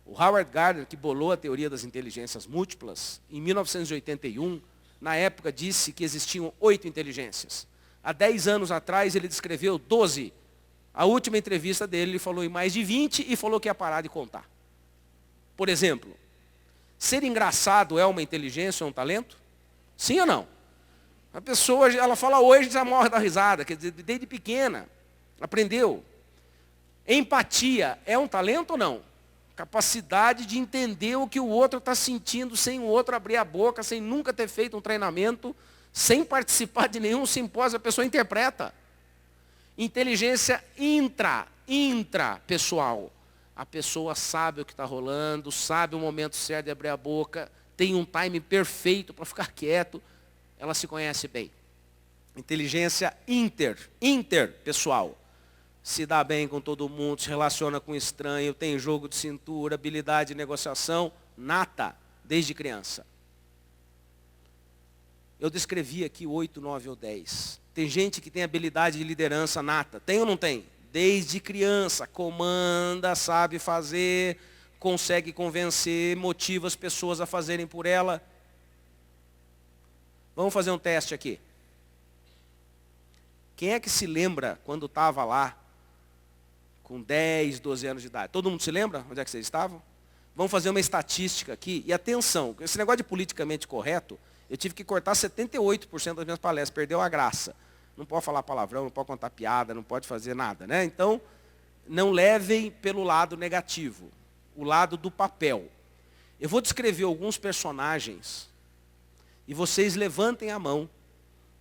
O Howard Gardner, que bolou a teoria das inteligências múltiplas, em 1981, na época disse que existiam 8 inteligências. Há 10 anos atrás ele descreveu 12. A última entrevista dele, ele falou em mais de 20 e falou que ia parar de contar. Por exemplo, ser engraçado é uma inteligência ou um talento? Sim ou não? A pessoa, ela fala hoje, já morre da risada, quer dizer, desde pequena, aprendeu. Empatia é um talento ou não? Capacidade de entender o que o outro está sentindo, sem o outro abrir a boca, sem nunca ter feito um treinamento, sem participar de nenhum simpósio, a pessoa interpreta. Inteligência intrapessoal. A pessoa sabe o que está rolando, sabe o momento certo de abrir a boca, tem um time perfeito para ficar quieto, ela se conhece bem. Inteligência interpessoal. Se dá bem com todo mundo, se relaciona com estranho, tem jogo de cintura, habilidade de negociação, nata, desde criança. Eu descrevi aqui 8, 9 ou 10. Tem gente que tem habilidade de liderança nata. Tem ou não tem? Desde criança, comanda, sabe fazer, consegue convencer, motiva as pessoas a fazerem por ela. Vamos fazer um teste aqui. Quem é que se lembra quando estava lá, com 10, 12 anos de idade? Todo mundo se lembra onde é que vocês estavam? Vamos fazer uma estatística aqui. E atenção, esse negócio de politicamente correto, eu tive que cortar 78% das minhas palestras, perdeu a graça. Não pode falar palavrão, não pode contar piada, não pode fazer nada, né? Então, não levem pelo lado negativo, o lado do papel. Eu vou descrever alguns personagens e vocês levantem a mão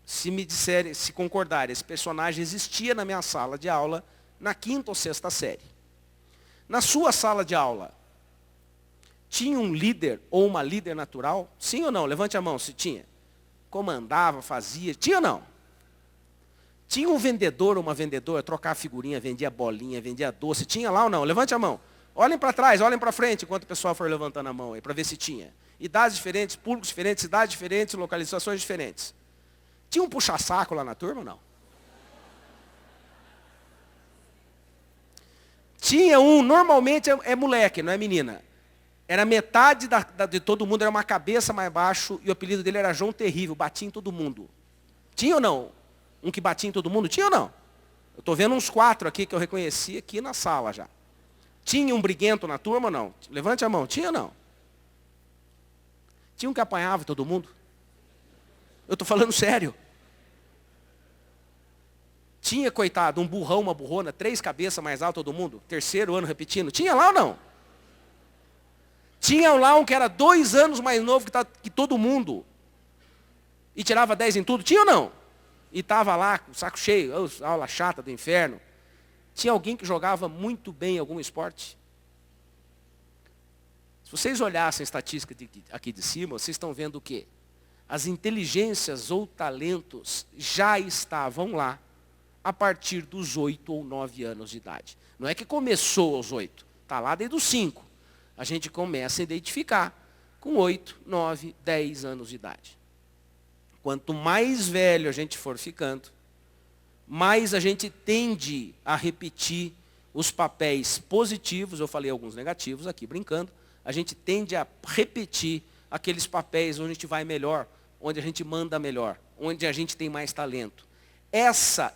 se me disserem, se concordarem, esse personagem existia na minha sala de aula na 5ª ou 6ª série. Na sua sala de aula, tinha um líder ou uma líder natural? Sim ou não? Levante a mão se tinha. Comandava, fazia, tinha ou não? Tinha um vendedor ou uma vendedora, trocava figurinha, vendia bolinha, vendia doce, tinha lá ou não? Levante a mão. Olhem para trás, olhem para frente, enquanto o pessoal for levantando a mão aí, para ver se tinha. Idades diferentes, públicos diferentes, cidades diferentes, localizações diferentes. Tinha um puxa-saco lá na turma ou não? Tinha um, normalmente é moleque, não é menina. Era metade de todo mundo, era uma cabeça mais baixo, e o apelido dele era João Terrível, batia em todo mundo. Tinha ou não? Um que batia em todo mundo? Tinha ou não? Eu estou vendo uns 4 aqui que eu reconheci aqui na sala já. Tinha um briguento na turma ou não? Levante a mão. Tinha ou não? Tinha um que apanhava todo mundo? Eu estou falando sério. Tinha, coitado, um burrão, uma burrona, 3 cabeças mais alto todo mundo? 3º ano repetindo. Tinha lá ou não? Tinha lá um que era 2 anos mais novo que todo mundo. E tirava 10 em tudo? Tinha ou não? E estava lá com o saco cheio, aula chata do inferno. Tinha alguém que jogava muito bem em algum esporte? Se vocês olhassem a estatística aqui de cima, vocês estão vendo o quê? As inteligências ou talentos já estavam lá a partir dos 8 ou 9 anos de idade. Não é que começou aos 8, está lá desde os 5. a gente começa a identificar com 8, 9, 10 anos de idade. Quanto mais velho a gente for ficando, mais a gente tende a repetir os papéis positivos, eu falei alguns negativos aqui brincando, a gente tende a repetir aqueles papéis onde a gente vai melhor, onde a gente manda melhor, onde a gente tem mais talento.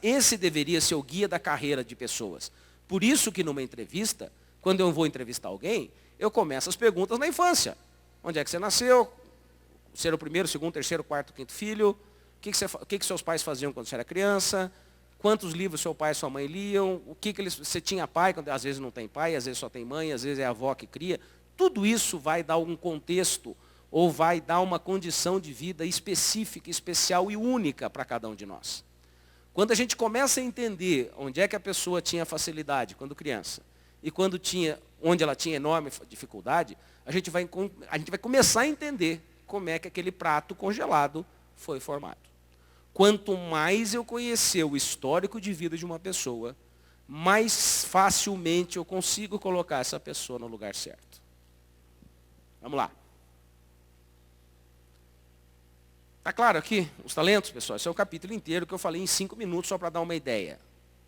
Esse deveria ser o guia da carreira de pessoas. Por isso que numa entrevista, quando eu vou entrevistar alguém, eu começo as perguntas na infância. Onde é que você nasceu? Ser o primeiro, segundo, terceiro, quarto, quinto filho? O que seus pais faziam quando você era criança? Quantos livros seu pai e sua mãe liam? Você tinha pai, quando às vezes não tem pai, às vezes só tem mãe, às vezes é a avó que cria. Tudo isso vai dar um contexto ou vai dar uma condição de vida específica, especial e única para cada um de nós. Quando a gente começa a entender onde é que a pessoa tinha facilidade quando criança e onde ela tinha enorme dificuldade, a gente vai começar a entender como é que aquele prato congelado foi formado. Quanto mais eu conhecer o histórico de vida de uma pessoa, mais facilmente eu consigo colocar essa pessoa no lugar certo. Vamos lá. Está claro aqui os talentos, pessoal? Esse é o capítulo inteiro que eu falei em 5 minutos só para dar uma ideia.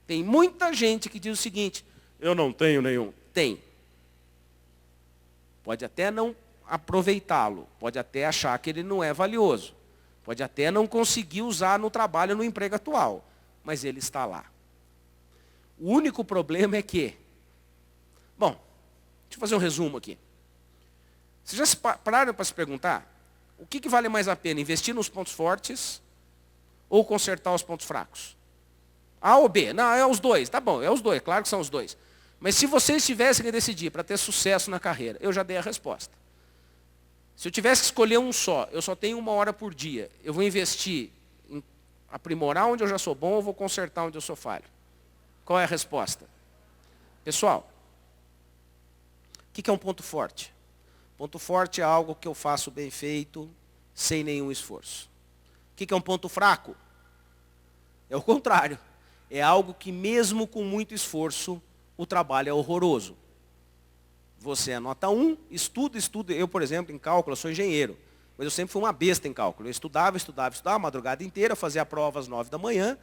Tem muita gente que diz o seguinte: eu não tenho nenhum. Tem. Pode até não aproveitá-lo, pode até achar que ele não é valioso, pode até não conseguir usar no trabalho, no emprego atual, mas ele está lá. O único problema é que, bom, deixa eu fazer um resumo aqui. Vocês já pararam para se perguntar, o que vale mais a pena, investir nos pontos fortes ou consertar os pontos fracos? A ou B? Não, é os dois, tá bom, é os dois, claro que são os dois. Mas se vocês tivessem que decidir para ter sucesso na carreira, eu já dei a resposta. Se eu tivesse que escolher um só, eu só tenho 1 hora por dia, eu vou investir em aprimorar onde eu já sou bom ou vou consertar onde eu sou falho? Qual é a resposta? Pessoal, o que é um ponto forte? Ponto forte é algo que eu faço bem feito, sem nenhum esforço. O que é um ponto fraco? É o contrário. É algo que mesmo com muito esforço, o trabalho é horroroso. Você é nota 1, estuda. Eu, por exemplo, em cálculo, eu sou engenheiro. Mas eu sempre fui uma besta em cálculo. Eu estudava a madrugada inteira, fazia a prova às 9 da manhã,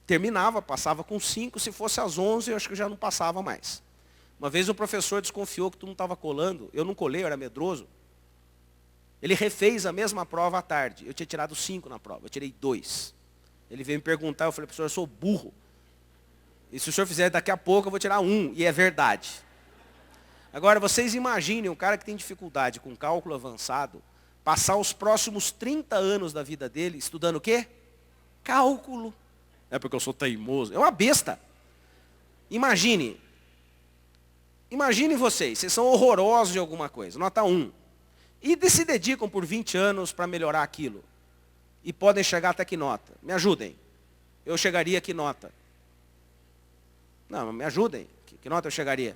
terminava, passava com 5, se fosse às 11, eu acho que já não passava mais. Uma vez o professor desconfiou que tu não estava colando, eu não colei, eu era medroso. Ele refez a mesma prova à tarde, eu tinha tirado 5 na prova, eu tirei 2. Ele veio me perguntar, eu falei, professor, eu sou burro. E se o senhor fizer daqui a pouco, eu vou tirar 1, e é verdade. Agora, vocês imaginem um cara que tem dificuldade com cálculo avançado, passar os próximos 30 anos da vida dele estudando o quê? Cálculo. É porque eu sou teimoso. É uma besta. Imagine vocês são horrorosos em alguma coisa, nota 1. E se dedicam por 20 anos para melhorar aquilo. E podem chegar até que nota? Me ajudem. Eu chegaria a que nota? Não, me ajudem. Que nota eu chegaria?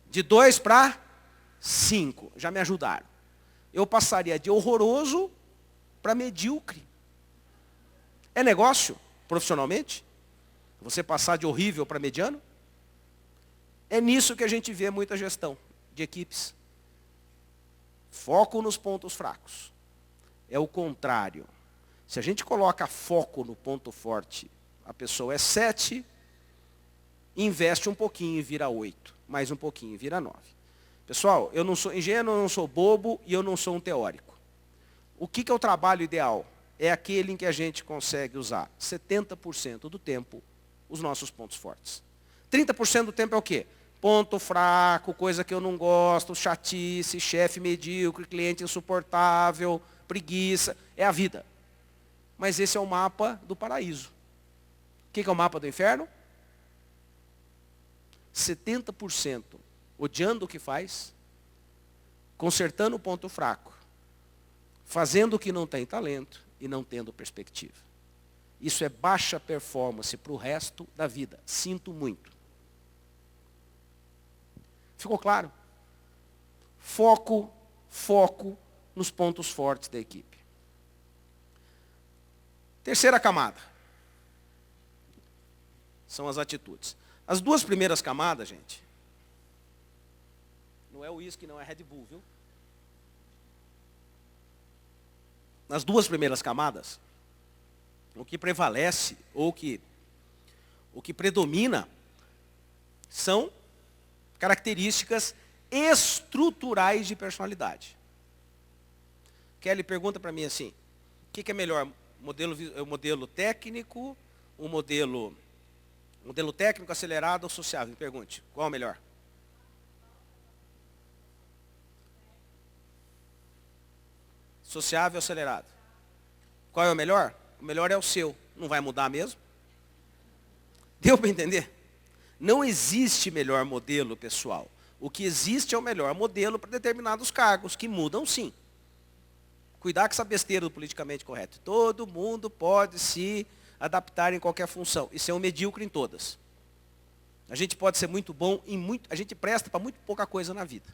De 2 para 5. Já me ajudaram. Eu passaria de horroroso para medíocre. É negócio, profissionalmente? Você passar de horrível para mediano? É nisso que a gente vê muita gestão de equipes. Foco nos pontos fracos. É o contrário. Se a gente coloca foco no ponto forte, a pessoa é 7, investe um pouquinho e vira 8. Mais um pouquinho e vira 9. Pessoal, eu não sou ingênuo, eu não sou bobo e eu não sou um teórico. O que é o trabalho ideal? É aquele em que a gente consegue usar 70% do tempo os nossos pontos fortes. 30% do tempo é o quê? Ponto fraco, coisa que eu não gosto, chatice, chefe medíocre, cliente insuportável, preguiça. É a vida. Mas esse é o mapa do paraíso. O que é o mapa do inferno? 70% odiando o que faz, consertando o ponto fraco, fazendo o que não tem talento e não tendo perspectiva. Isso é baixa performance para o resto da vida. Sinto muito. Ficou claro? Foco nos pontos fortes da equipe. Terceira camada. São as atitudes. As 2 primeiras camadas, gente, Não é uísque, não é Red Bull, viu? Nas duas primeiras camadas, o que prevalece, ou o que predomina, são características estruturais de personalidade. Kelly pergunta para mim assim, o que é melhor, o modelo técnico, o modelo técnico, acelerado ou sociável? Me pergunte, qual é o melhor? Sociável ou acelerado? Qual é o melhor? O melhor é o seu, não vai mudar mesmo? Deu para entender? Não existe melhor modelo, pessoal. O que existe é o melhor modelo para determinados cargos, que mudam sim. Cuidar com essa besteira do politicamente correto. Todo mundo pode se adaptar em qualquer função. Isso é um medíocre em todas. A gente pode ser muito bom em muito... A gente presta para muito pouca coisa na vida.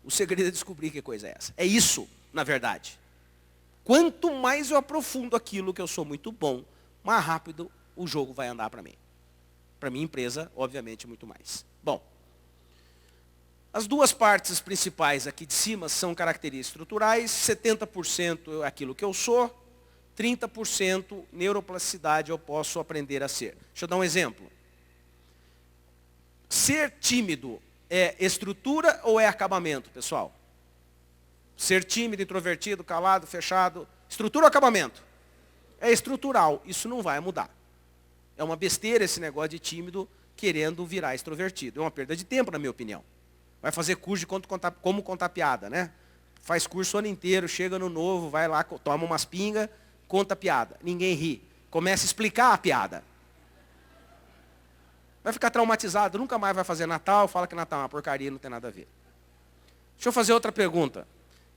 O segredo é descobrir que coisa é essa. É isso, na verdade. Quanto mais eu aprofundo aquilo que eu sou muito bom, mais rápido o jogo vai andar para mim. Para minha empresa, obviamente, muito mais. Bom, as duas partes principais aqui de cima são características estruturais, 70% é aquilo que eu sou, 30% neuroplasticidade eu posso aprender a ser. Deixa eu dar um exemplo. Ser tímido é estrutura ou é acabamento, pessoal? Ser tímido, introvertido, calado, fechado, estrutura ou acabamento? É estrutural, isso não vai mudar. É uma besteira esse negócio de tímido querendo virar extrovertido. É uma perda de tempo, na minha opinião. Vai fazer curso de como contar piada, né? Faz curso o ano inteiro, chega no novo, vai lá, toma umas pingas, conta piada. Ninguém ri. Começa a explicar a piada. Vai ficar traumatizado, nunca mais vai fazer Natal, fala que Natal é uma porcaria, não tem nada a ver. Deixa eu fazer outra pergunta.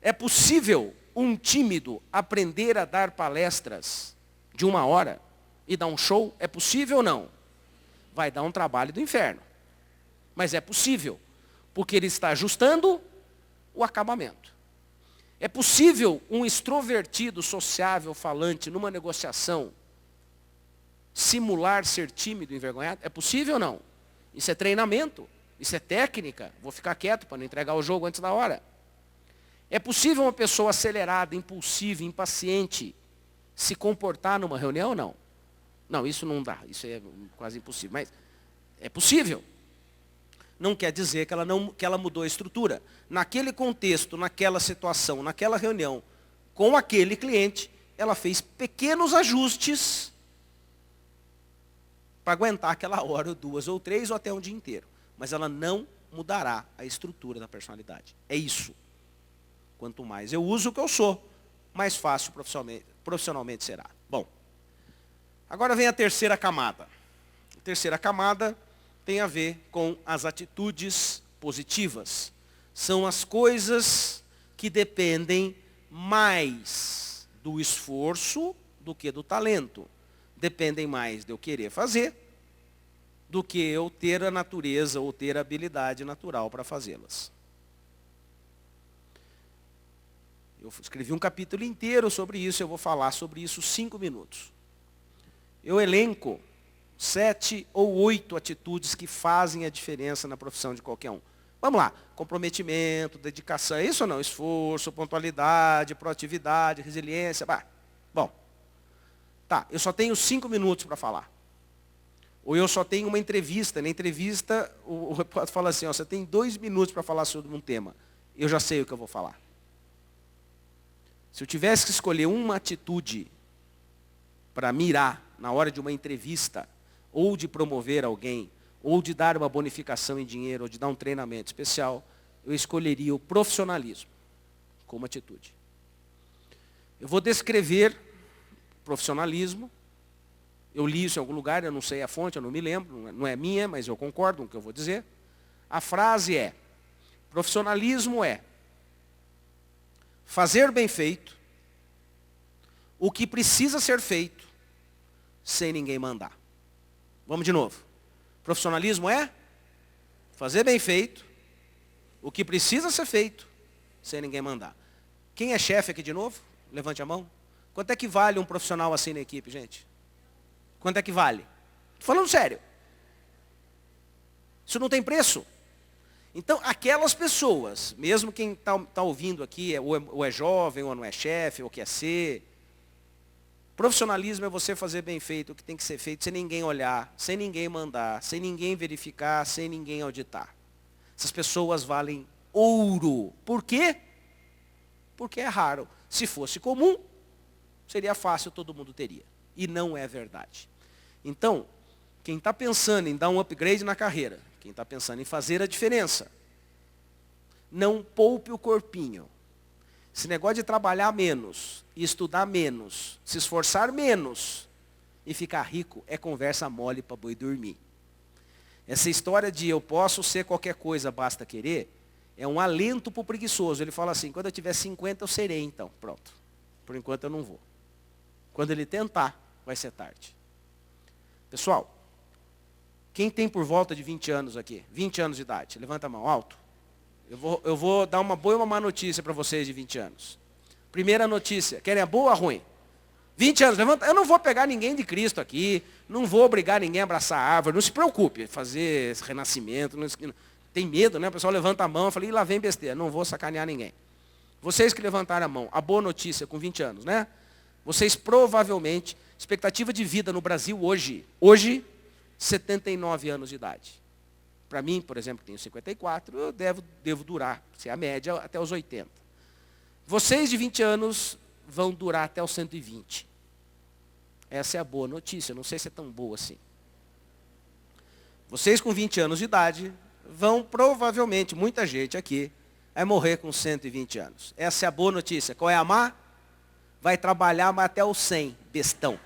É possível um tímido aprender a dar palestras de 1 hora e dar um show? É possível ou não? Vai dar um trabalho do inferno. Mas é possível, porque ele está ajustando o acabamento. É possível um extrovertido, sociável, falante, numa negociação, simular ser tímido e envergonhado? É possível ou não? Isso é treinamento, isso é técnica. Vou ficar quieto para não entregar o jogo antes da hora. É possível uma pessoa acelerada, impulsiva, impaciente, se comportar numa reunião ou não? Não, isso não dá, isso é quase impossível, mas é possível. Não quer dizer que ela mudou a estrutura. Naquele contexto, naquela situação, naquela reunião, com aquele cliente, ela fez pequenos ajustes para aguentar aquela hora, ou 2 ou 3, ou até um dia inteiro. Mas ela não mudará a estrutura da personalidade. É isso. Quanto mais eu uso o que eu sou, mais fácil profissionalmente será. Bom, agora vem a terceira camada. A terceira camada tem a ver com as atitudes positivas. São as coisas que dependem mais do esforço do que do talento. Dependem mais de eu querer fazer do que eu ter a natureza ou ter a habilidade natural para fazê-las. Eu escrevi um capítulo inteiro sobre isso, eu vou falar sobre isso 5 minutos. Eu elenco 7 ou 8 atitudes que fazem a diferença na profissão de qualquer um. Vamos lá, comprometimento, dedicação, é isso ou não? Esforço, pontualidade, proatividade, resiliência. Bom, tá, eu só tenho 5 minutos para falar. Ou eu só tenho uma entrevista. Na entrevista, o repórter fala assim, ó, você tem 2 minutos para falar sobre um tema. Eu já sei o que eu vou falar. Se eu tivesse que escolher uma atitude para mirar na hora de uma entrevista, ou de promover alguém, ou de dar uma bonificação em dinheiro, ou de dar um treinamento especial, eu escolheria o profissionalismo como atitude. Eu vou descrever profissionalismo. Eu li isso em algum lugar, eu não sei a fonte, eu não me lembro, não é minha, mas eu concordo com o que eu vou dizer. A frase é, profissionalismo é fazer bem feito o que precisa ser feito sem ninguém mandar. Vamos de novo. Profissionalismo é fazer bem feito o que precisa ser feito sem ninguém mandar. Quem é chefe aqui de novo? Levante a mão. Quanto é que vale um profissional assim na equipe, gente? Quanto é que vale? Estou falando sério. Isso não tem preço. Então, aquelas pessoas, mesmo quem está ouvindo aqui, ou é jovem, ou não é chefe, ou quer ser, profissionalismo é você fazer bem feito o que tem que ser feito, sem ninguém olhar, sem ninguém mandar, sem ninguém verificar, sem ninguém auditar. Essas pessoas valem ouro. Por quê? Porque é raro. Se fosse comum, seria fácil, todo mundo teria. E não é verdade. Então, quem está pensando em dar um upgrade na carreira, quem está pensando em fazer a diferença, não poupe o corpinho. Esse negócio de trabalhar menos, e estudar menos, se esforçar menos e ficar rico é conversa mole para boi dormir. Essa história de eu posso ser qualquer coisa, basta querer, é um alento para o preguiçoso. Ele fala assim, quando eu tiver 50 eu serei então, pronto. Por enquanto eu não vou. Quando ele tentar, vai ser tarde. Pessoal, quem tem por volta de 20 anos aqui? 20 anos de idade, levanta a mão alto. Eu vou dar uma boa e uma má notícia para vocês de 20 anos. Primeira notícia, querem a boa ou a ruim? 20 anos, levanta. Eu não vou pegar ninguém de Cristo aqui, não vou obrigar ninguém a abraçar a árvore, não se preocupe, fazer esse renascimento. Tem medo, né? O pessoal levanta a mão, eu falei, lá vem besteira, não vou sacanear ninguém. Vocês que levantaram a mão, a boa notícia com 20 anos, né? Vocês provavelmente, expectativa de vida no Brasil hoje, 79 anos de idade. Para mim, por exemplo, que tenho 54, eu devo durar, se é a média, até os 80. Vocês de 20 anos vão durar até os 120. Essa é a boa notícia, não sei se é tão boa assim. Vocês com 20 anos de idade vão provavelmente, muita gente aqui, vai morrer com 120 anos. Essa é a boa notícia. Qual é a má? Vai trabalhar mas até os 100, bestão.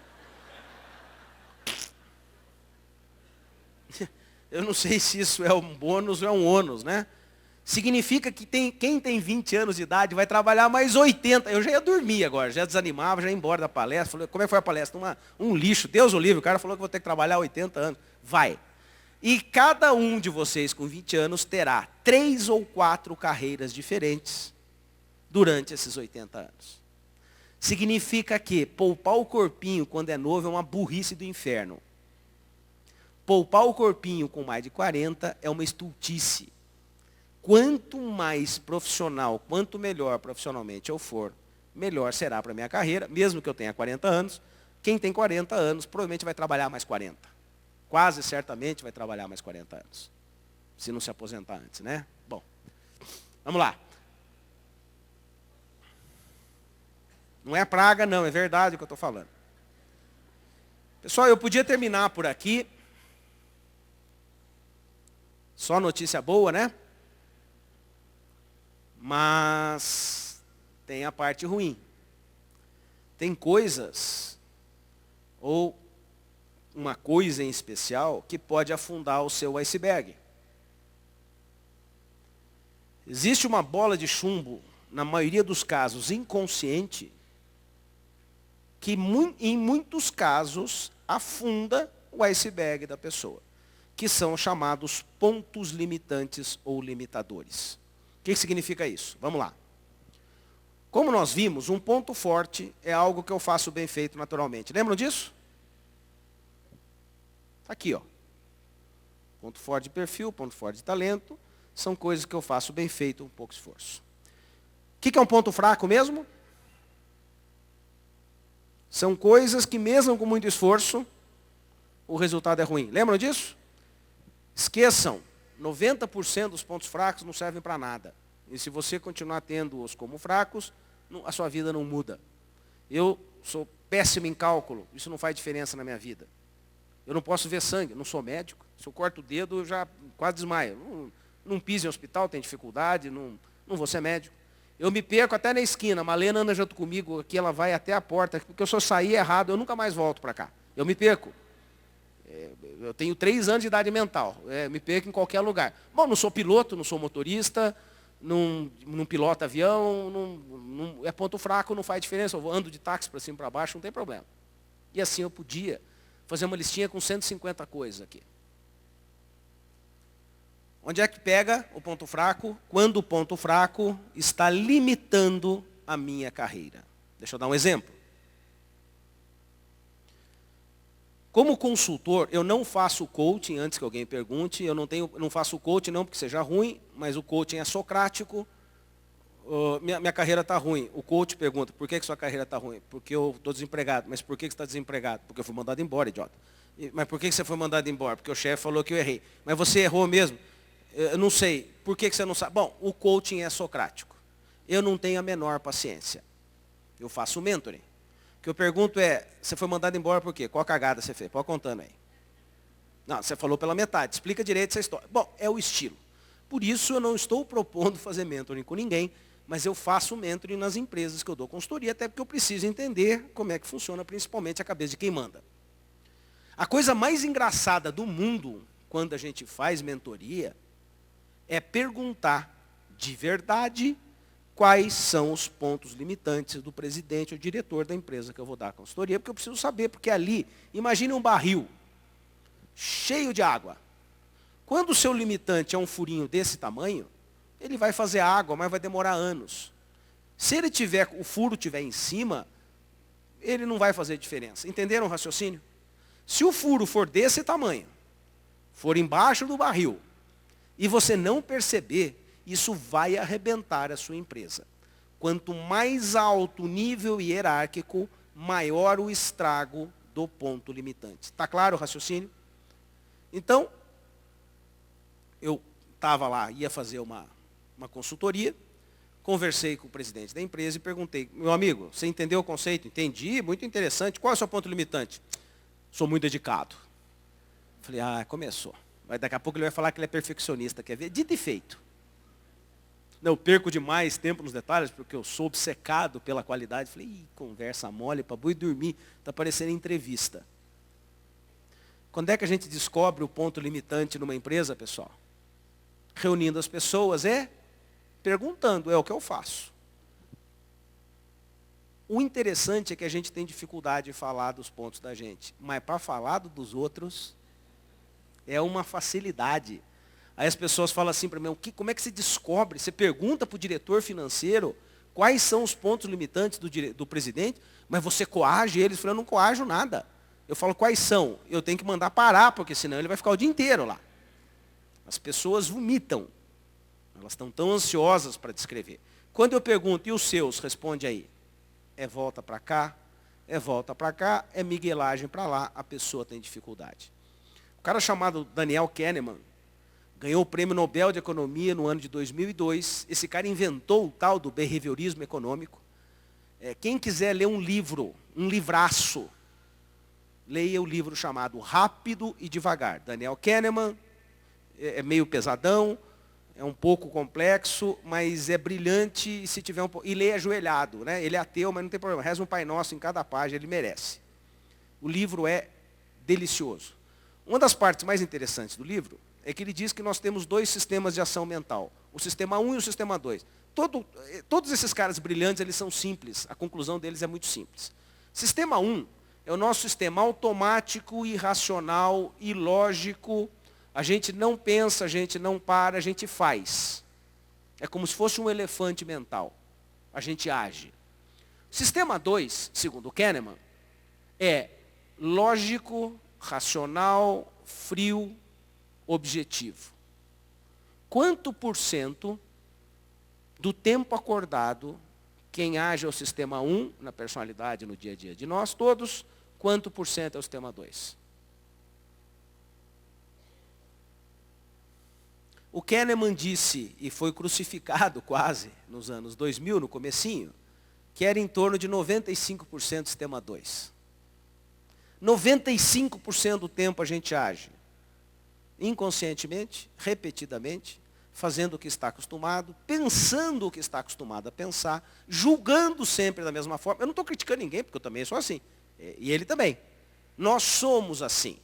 Eu não sei se isso é um bônus ou é um ônus, né? Significa que quem tem 20 anos de idade vai trabalhar mais 80. Eu já ia dormir agora, já desanimava, já ia embora da palestra. Falei, como é que foi a palestra? Um lixo, Deus o livre. O cara falou que vou ter que trabalhar 80 anos. Vai. E cada um de vocês com 20 anos terá 3 ou 4 carreiras diferentes durante esses 80 anos. Significa que poupar o corpinho quando é novo é uma burrice do inferno. Poupar o corpinho com mais de 40 é uma estultice. Quanto mais profissional, quanto melhor profissionalmente eu for, melhor será para a minha carreira, mesmo que eu tenha 40 anos. Quem tem 40 anos provavelmente vai trabalhar mais 40. Quase certamente vai trabalhar mais 40 anos. Se não se aposentar antes, né? Bom, vamos lá. Não é praga, não, é verdade o que eu estou falando. Pessoal, eu podia terminar por aqui. Só notícia boa, né? Mas tem a parte ruim. Tem coisas, ou uma coisa em especial, que pode afundar o seu iceberg. Existe uma bola de chumbo, na maioria dos casos inconsciente, que em muitos casos afunda o iceberg da pessoa, que são chamados pontos limitantes ou limitadores. O que significa isso? Vamos lá. Como nós vimos, um ponto forte é algo que eu faço bem feito naturalmente. Lembram disso? Está aqui, ó. Ponto forte de perfil, ponto forte de talento, são coisas que eu faço bem feito, um pouco esforço. O que é um ponto fraco mesmo? São coisas que mesmo com muito esforço, o resultado é ruim. Lembram disso? Esqueçam, 90% dos pontos fracos não servem para nada. E se você continuar tendo-os como fracos, a sua vida não muda. Eu sou péssimo em cálculo, isso não faz diferença na minha vida. Eu não posso ver sangue, não sou médico. Se eu corto o dedo, eu já quase desmaio. Não piso em hospital, tenho dificuldade, não vou ser médico. Eu me perco até na esquina, a Malena anda junto comigo, aqui ela vai até a porta, porque eu só sair errado, eu nunca mais volto para cá. Eu me perco. Eu tenho 3 anos de idade mental, me perco em qualquer lugar. Bom, não sou piloto, não sou motorista, não piloto avião, é ponto fraco, não faz diferença. Eu ando de táxi para cima e para baixo, não tem problema. E assim eu podia fazer uma listinha com 150 coisas aqui. Onde é que pega o ponto fraco? Quando o ponto fraco está limitando a minha carreira. Deixa eu dar um exemplo. Como consultor, eu não faço coaching antes que alguém pergunte, eu não faço coaching não porque seja ruim, mas o coaching é socrático. Minha carreira está ruim. O coach pergunta, por que sua carreira está ruim? Porque eu estou desempregado. Mas por que você está desempregado? Porque eu fui mandado embora, idiota. Mas por que você foi mandado embora? Porque o chefe falou que eu errei. Mas você errou mesmo? Eu não sei. Por que você não sabe? Bom, o coaching é socrático. Eu não tenho a menor paciência. Eu faço mentoring. O que eu pergunto é, você foi mandado embora por quê? Qual cagada você fez? Pode contando aí. Não, você falou pela metade. Explica direito essa história. Bom, é o estilo. Por isso eu não estou propondo fazer mentoring com ninguém, mas eu faço mentoring nas empresas que eu dou consultoria, até porque eu preciso entender como é que funciona, principalmente a cabeça de quem manda. A coisa mais engraçada do mundo, quando a gente faz mentoria, é perguntar de verdade quais são os pontos limitantes do presidente ou diretor da empresa que eu vou dar a consultoria, porque eu preciso saber, porque ali, imagine um barril cheio de água. Quando o seu limitante é um furinho desse tamanho, ele vai fazer água, mas vai demorar anos. Se o furo estiver em cima, ele não vai fazer diferença. Entenderam o raciocínio? Se o furo for desse tamanho, for embaixo do barril, e você não perceber, isso vai arrebentar a sua empresa. Quanto mais alto o nível hierárquico, maior o estrago do ponto limitante. Está claro o raciocínio? Então, eu estava lá, ia fazer uma consultoria, conversei com o presidente da empresa e perguntei, meu amigo, você entendeu o conceito? Entendi, muito interessante. Qual é o seu ponto limitante? Sou muito dedicado. Falei, começou. Mas daqui a pouco ele vai falar que ele é perfeccionista, quer ver? Dito e feito. Não, eu perco demais tempo nos detalhes, porque eu sou obcecado pela qualidade. Falei, conversa mole para boi dormir, está parecendo entrevista. Quando é que a gente descobre o ponto limitante numa empresa, pessoal? Reunindo as pessoas, perguntando, é o que eu faço. O interessante é que a gente tem dificuldade de falar dos pontos da gente, mas para falar dos outros, é uma facilidade. Aí as pessoas falam assim para mim, como é que você descobre? Você pergunta para o diretor financeiro quais são os pontos limitantes do presidente, mas você coage eles? Eu falo, eu não coajo nada. Eu falo, quais são? Eu tenho que mandar parar, porque senão ele vai ficar o dia inteiro lá. As pessoas vomitam. Elas estão tão ansiosas para descrever. Quando eu pergunto, e os seus? Responde aí. É volta para cá, é volta para cá, é miguelagem para lá, a pessoa tem dificuldade. O cara chamado Daniel Kahneman ganhou o Prêmio Nobel de Economia no ano de 2002. Esse cara inventou o tal do behaviorismo econômico. Quem quiser ler um livro, um livraço, leia o livro chamado Rápido e Devagar. Daniel Kahneman, é meio pesadão, é um pouco complexo, mas é brilhante e se tiver e lê ajoelhado, né? Ele é ateu, mas não tem problema. Reza um Pai Nosso em cada página, ele merece. O livro é delicioso. Uma das partes mais interessantes do livro é que ele diz que nós temos 2 sistemas de ação mental. O sistema 1 e o sistema 2. Todos esses caras brilhantes, eles são simples. A conclusão deles é muito simples. Sistema 1 é o nosso sistema automático, irracional, ilógico. A gente não pensa, a gente não para, a gente faz. É como se fosse um elefante mental. A gente age. Sistema 2, segundo Kahneman, é lógico, racional, frio, objetivo. Quanto por cento do tempo acordado, quem age é o sistema 1, na personalidade, no dia a dia de nós todos, quanto por cento é o sistema 2? O Kahneman disse, e foi crucificado quase nos anos 2000, no comecinho, que era em torno de 95% do sistema 2. 95% do tempo a gente age inconscientemente, repetidamente, fazendo o que está acostumado, pensando o que está acostumado a pensar, julgando sempre da mesma forma. Eu não estou criticando ninguém, porque eu também sou assim. E ele também. Nós somos assim.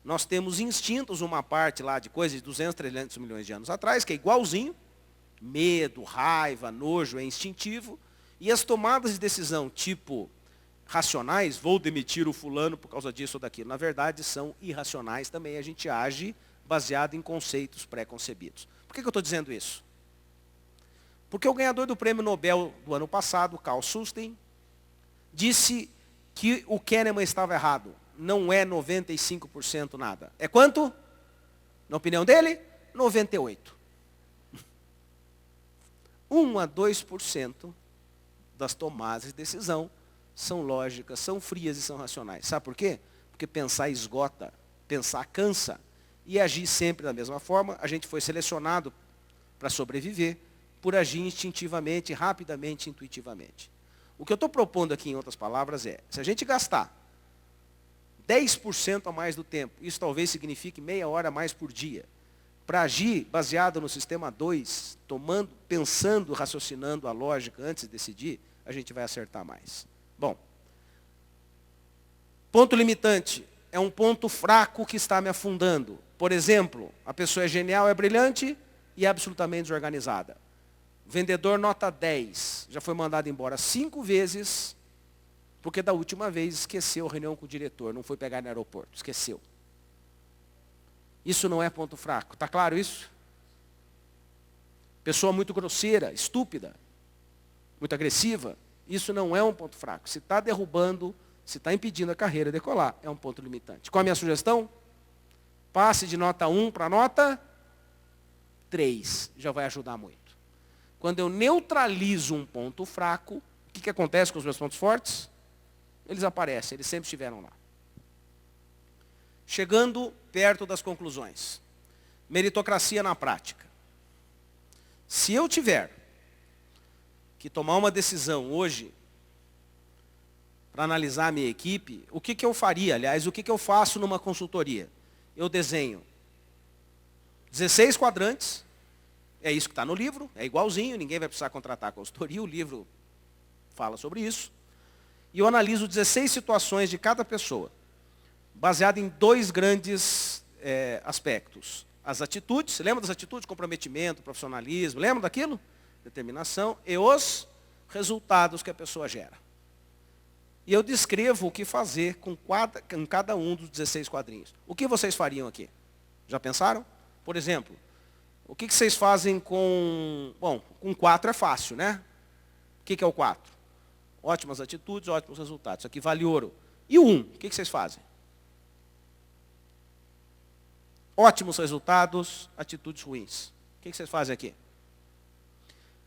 Nós temos instintos, uma parte lá de coisa de 200, 300 milhões de anos atrás, que é igualzinho. Medo, raiva, nojo é instintivo. E as tomadas de decisão tipo racionais, vou demitir o fulano por causa disso ou daquilo, na verdade são irracionais também. A gente age baseado em conceitos pré-concebidos. Por que eu estou dizendo isso? Porque o ganhador do Prêmio Nobel do ano passado, Carl Sustein, disse que o Kahneman estava errado. não é 95% nada. É quanto? Na opinião dele, 98%. 1 a 2% das tomadas de decisão são lógicas, são frias e são racionais. Sabe por quê? Porque pensar esgota, pensar cansa. E agir sempre da mesma forma, a gente foi selecionado para sobreviver, por agir instintivamente, rapidamente, intuitivamente. O que eu estou propondo aqui, em outras palavras, é, se a gente gastar 10% a mais do tempo, isso talvez signifique meia hora a mais por dia, para agir baseado no sistema 2, pensando, raciocinando a lógica antes de decidir, a gente vai acertar mais. Bom, ponto limitante é um ponto fraco que está me afundando. Por exemplo, a pessoa é genial, é brilhante e é absolutamente desorganizada. Vendedor nota 10, já foi mandado embora 5 vezes, porque da última vez esqueceu a reunião com o diretor, não foi pegar no aeroporto, esqueceu. Isso não é ponto fraco, está claro isso? Pessoa muito grosseira, estúpida, muito agressiva, isso não é um ponto fraco. Se está derrubando, se está impedindo a carreira de decolar, é um ponto limitante. Qual a minha sugestão? Passe de nota 1 para nota 3, já vai ajudar muito. Quando eu neutralizo um ponto fraco, o que acontece com os meus pontos fortes? Eles aparecem, eles sempre estiveram lá. Chegando perto das conclusões. Meritocracia na prática. Se eu tiver que tomar uma decisão hoje, para analisar a minha equipe, o que eu faria? Aliás, o que eu faço numa consultoria? Eu desenho 16 quadrantes, é isso que está no livro, é igualzinho, ninguém vai precisar contratar a consultoria, o livro fala sobre isso. E eu analiso 16 situações de cada pessoa, baseado em 2 grandes aspectos. As atitudes, lembra das atitudes? Comprometimento, profissionalismo, lembra daquilo? Determinação e os resultados que a pessoa gera. E eu descrevo o que fazer com cada um dos 16 quadrinhos. O que vocês fariam aqui? Já pensaram? Por exemplo, o que vocês fazem com... Bom, com 4 é fácil, né? O que é o 4? Ótimas atitudes, ótimos resultados. Isso aqui vale ouro. E o 1? O que vocês fazem? Ótimos resultados, atitudes ruins. O que vocês fazem aqui?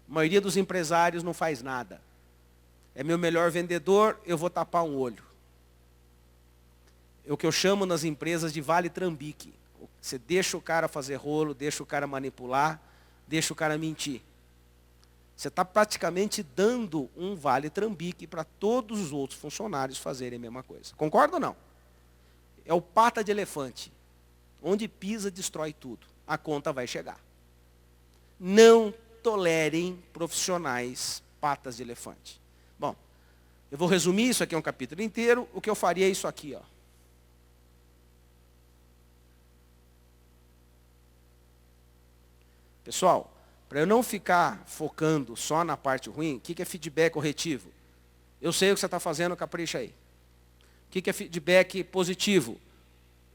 A maioria dos empresários não faz nada. É meu melhor vendedor, eu vou tapar um olho. É o que eu chamo nas empresas de vale trambique. Você deixa o cara fazer rolo, deixa o cara manipular, deixa o cara mentir. Você está praticamente dando um vale trambique para todos os outros funcionários fazerem a mesma coisa. Concorda ou não? É o pata de elefante. Onde pisa, destrói tudo. A conta vai chegar. Não tolerem profissionais patas de elefante. Bom, eu vou resumir, isso aqui é um capítulo inteiro. O que eu faria é isso aqui, ó. Pessoal, para eu não ficar focando só na parte ruim, o que é feedback corretivo? Eu sei o que você está fazendo, capricha aí. O que é feedback positivo?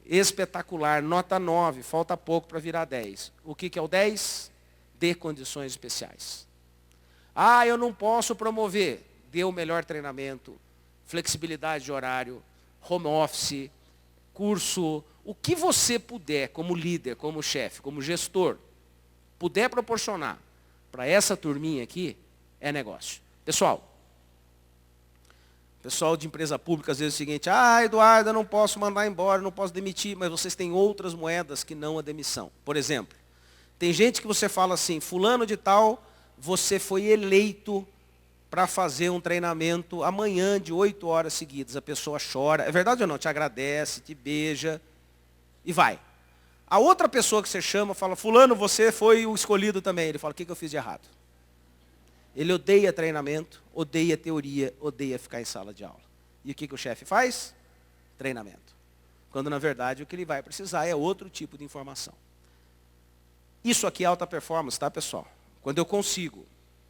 Espetacular, nota 9, falta pouco para virar 10. O que é o 10? Dê condições especiais. Ah, eu não posso promover. Dê o melhor treinamento, flexibilidade de horário, home office, curso, o que você puder como líder, como chefe, como gestor, puder proporcionar para essa turminha aqui, é negócio. Pessoal de empresa pública às vezes é o seguinte, Eduardo, eu não posso mandar embora, não posso demitir, mas vocês têm outras moedas que não a demissão. Por exemplo, tem gente que você fala assim, fulano de tal, você foi eleito para fazer um treinamento amanhã de 8 horas seguidas. A pessoa chora, é verdade ou não? Te agradece, te beija e vai. A outra pessoa que você chama fala, fulano, você foi o escolhido também. Ele fala, o que eu fiz de errado? Ele odeia treinamento, odeia teoria, odeia ficar em sala de aula. E o que o chefe faz? Treinamento. Quando na verdade o que ele vai precisar é outro tipo de informação. Isso aqui é alta performance, tá pessoal? Quando eu consigo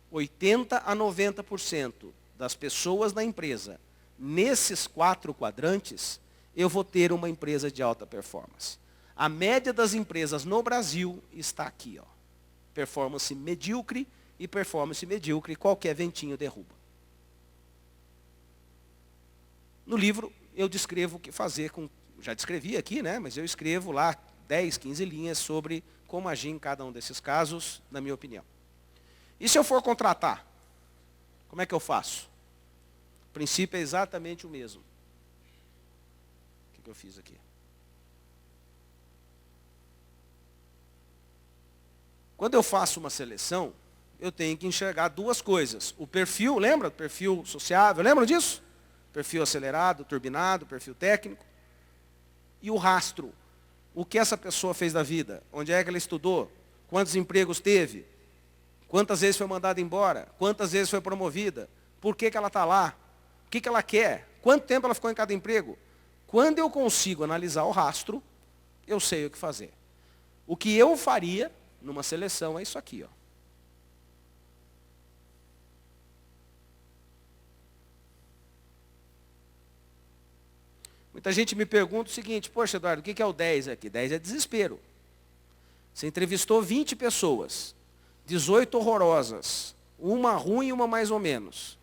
80 a 90% das pessoas na empresa, nesses 4 quadrantes, eu vou ter uma empresa de alta performance. A média das empresas no Brasil está aqui, ó. Performance medíocre e performance medíocre, qualquer ventinho derruba. No livro, eu descrevo o que fazer com... Já descrevi aqui, né? Mas eu escrevo lá 10, 15 linhas sobre como agir em cada um desses casos, na minha opinião. E se eu for contratar? Como é que eu faço? O princípio é exatamente o mesmo. O que eu fiz aqui? Quando eu faço uma seleção, eu tenho que enxergar duas coisas. O perfil, lembra? Perfil sociável, lembra disso? Perfil acelerado, turbinado, perfil técnico. E o rastro. O que essa pessoa fez da vida? Onde é que ela estudou? Quantos empregos teve? Quantas vezes foi mandada embora? Quantas vezes foi promovida? Por que ela está lá? O que ela quer? Quanto tempo ela ficou em cada emprego? Quando eu consigo analisar o rastro, eu sei o que fazer. O que eu faria numa seleção é isso aqui, ó. Muita gente me pergunta o seguinte: poxa, Eduardo, o que é o 10 aqui? 10 é desespero. Você entrevistou 20 pessoas, 18 horrorosas, uma ruim e uma mais ou menos.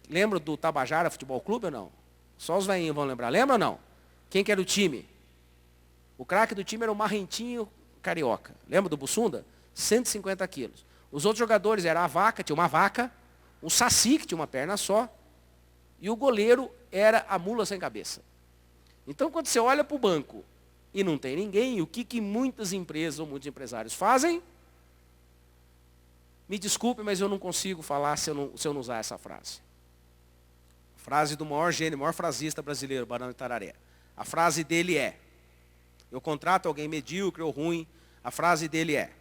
Lembra do Tabajara Futebol Clube ou não? Só os velhinhos vão lembrar. Lembra ou não? Quem que era o time? O craque do time era o Marrentinho Carioca. Lembra do Bussunda? 150 quilos. Os outros jogadores eram a Vaca, tinha uma vaca, o Saci, que tinha uma perna só, e o goleiro era a mula sem cabeça. Então, quando você olha para o banco e não tem ninguém, o que muitas empresas ou muitos empresários fazem? Me desculpe, mas eu não consigo falar se eu não usar essa frase. A frase do maior gênio, maior frasista brasileiro, Barão de Tararé. A frase dele é: eu contrato alguém medíocre ou ruim. A frase dele é: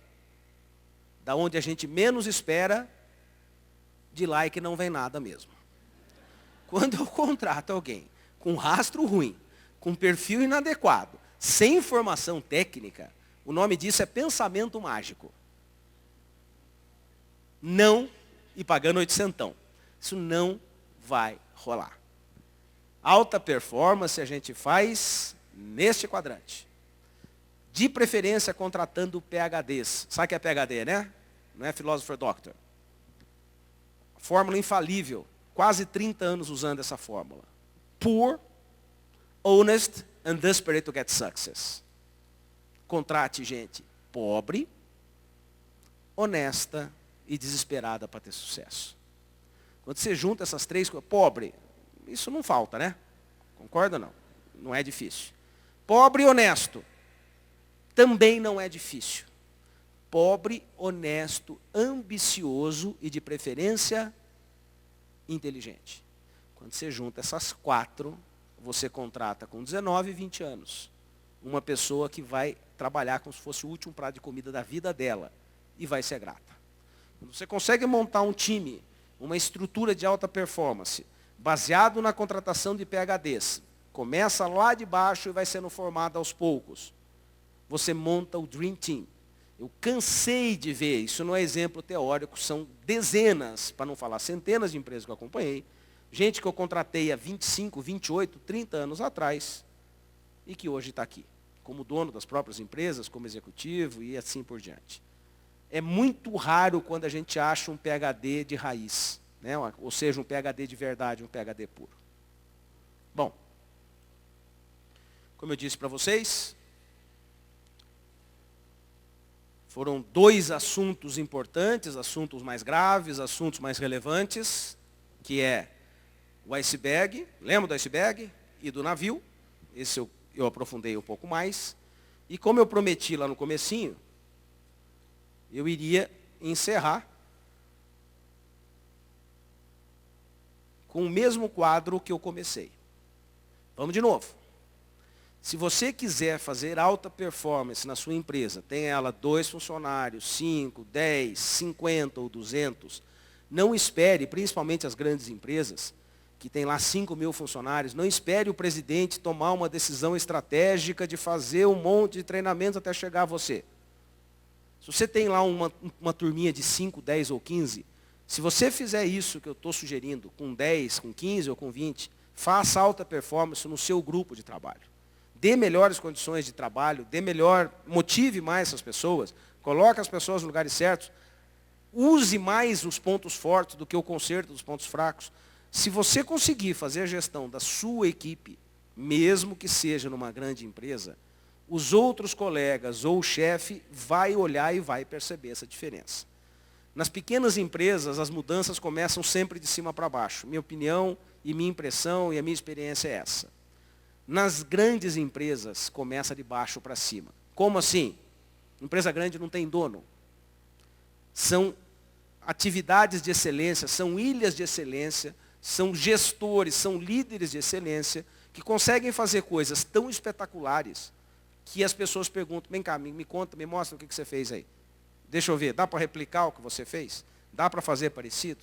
da onde a gente menos espera, de lá é que não vem nada mesmo. Quando eu contrato alguém com rastro ruim, com perfil inadequado, sem informação técnica, o nome disso é pensamento mágico. Não, e pagando 800. Isso não vai rolar. Alta performance a gente faz neste quadrante. De preferência contratando PhDs. Sabe o que é PhD, né? Não é Philosopher Doctor. Fórmula infalível. Quase 30 anos usando essa fórmula. Poor, honest and desperate to get success. Contrate gente pobre, honesta e desesperada para ter sucesso. Quando você junta essas três coisas, pobre, isso não falta, né? Concorda ou não? Não é difícil. Pobre e honesto, também não é difícil. Pobre, honesto, ambicioso e de preferência inteligente. Quando você junta essas quatro, você contrata com 19 e 20 anos uma pessoa que vai trabalhar como se fosse o último prato de comida da vida dela e vai ser grata. Quando você consegue montar um time, uma estrutura de alta performance, baseado na contratação de PhDs, começa lá de baixo e vai sendo formado aos poucos. Você monta o Dream Team. Eu cansei de ver, isso não é exemplo teórico, são dezenas, para não falar centenas de empresas que eu acompanhei, gente que eu contratei há 25, 28, 30 anos atrás e que hoje está aqui, como dono das próprias empresas, como executivo e assim por diante. É muito raro quando a gente acha um PhD de raiz, né? Ou seja, um PhD de verdade, um PhD puro. Bom, como eu disse para vocês, foram 2 assuntos importantes, assuntos mais graves, assuntos mais relevantes, que é o iceberg, lembra do iceberg? E do navio, esse eu aprofundei um pouco mais. E como eu prometi lá no comecinho, eu iria encerrar com o mesmo quadro que eu comecei. Vamos de novo. Se você quiser fazer alta performance na sua empresa, tenha ela 2 funcionários, 5, 10, 50 ou 200, não espere, principalmente as grandes empresas, que tem lá 5.000 funcionários, não espere o presidente tomar uma decisão estratégica de fazer um monte de treinamentos até chegar a você. Se você tem lá uma turminha de 5, 10 ou 15, se você fizer isso que eu estou sugerindo, com 10, com 15 ou com 20, faça alta performance no seu grupo de trabalho. Dê melhores condições de trabalho, motive mais essas pessoas, coloque as pessoas nos lugares certos, use mais os pontos fortes do que o conserto dos pontos fracos. Se você conseguir fazer a gestão da sua equipe, mesmo que seja numa grande empresa, os outros colegas ou o chefe vai olhar e vai perceber essa diferença. Nas pequenas empresas, as mudanças começam sempre de cima para baixo. Minha opinião e minha impressão e a minha experiência é essa. Nas grandes empresas, começa de baixo para cima. Como assim? Empresa grande não tem dono. São atividades de excelência, são ilhas de excelência, são gestores, são líderes de excelência, que conseguem fazer coisas tão espetaculares que as pessoas perguntam, vem cá, me conta, me mostra o que você fez aí. Deixa eu ver, dá para replicar o que você fez? Dá para fazer parecido?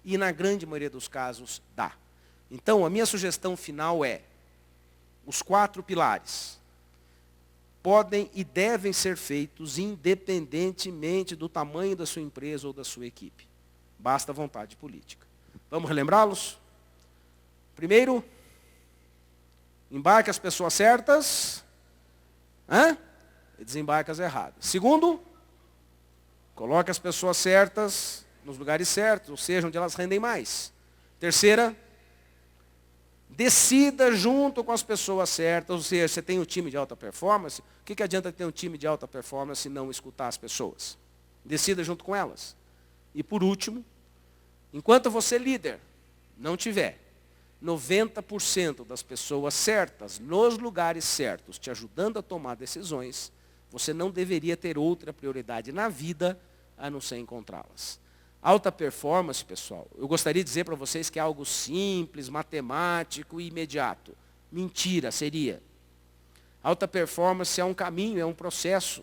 E na grande maioria dos casos, dá. Então, a minha sugestão final é, os 4 pilares podem e devem ser feitos independentemente do tamanho da sua empresa ou da sua equipe. Basta vontade política. Vamos relembrá-los? Primeiro, embarque as pessoas certas, e desembarque as erradas. Segundo, coloque as pessoas certas nos lugares certos, ou seja, onde elas rendem mais. Terceira, decida junto com as pessoas certas, ou seja, você tem um time de alta performance, o que adianta ter um time de alta performance se não escutar as pessoas? Decida junto com elas. E por último, enquanto você líder não tiver 90% das pessoas certas, nos lugares certos, te ajudando a tomar decisões, você não deveria ter outra prioridade na vida a não ser encontrá-las. Alta performance, pessoal, eu gostaria de dizer para vocês que é algo simples, matemático e imediato. Mentira, seria. Alta performance é um caminho, é um processo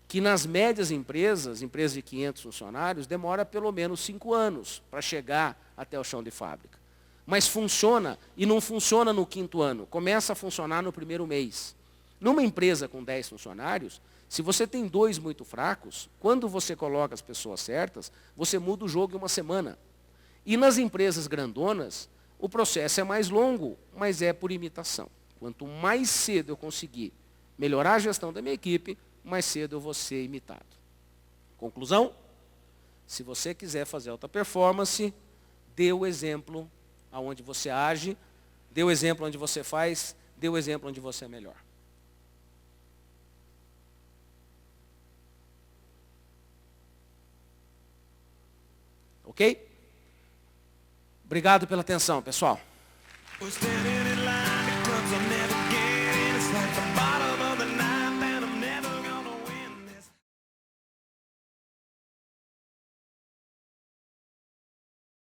que nas médias empresas de 500 funcionários, demora pelo menos 5 anos para chegar até o chão de fábrica. Mas funciona, e não funciona no 5º ano, começa a funcionar no 1º mês. Numa empresa com 10 funcionários, se você tem 2 muito fracos, quando você coloca as pessoas certas, você muda o jogo em uma semana. E nas empresas grandonas, o processo é mais longo, mas é por imitação. Quanto mais cedo eu conseguir melhorar a gestão da minha equipe, mais cedo eu vou ser imitado. Conclusão? Se você quiser fazer alta performance, dê o exemplo aonde você age, dê o exemplo onde você faz, dê o exemplo onde você é melhor. Ok? Obrigado pela atenção, pessoal. We're standing in line, the clubs I'm never getting. It's like the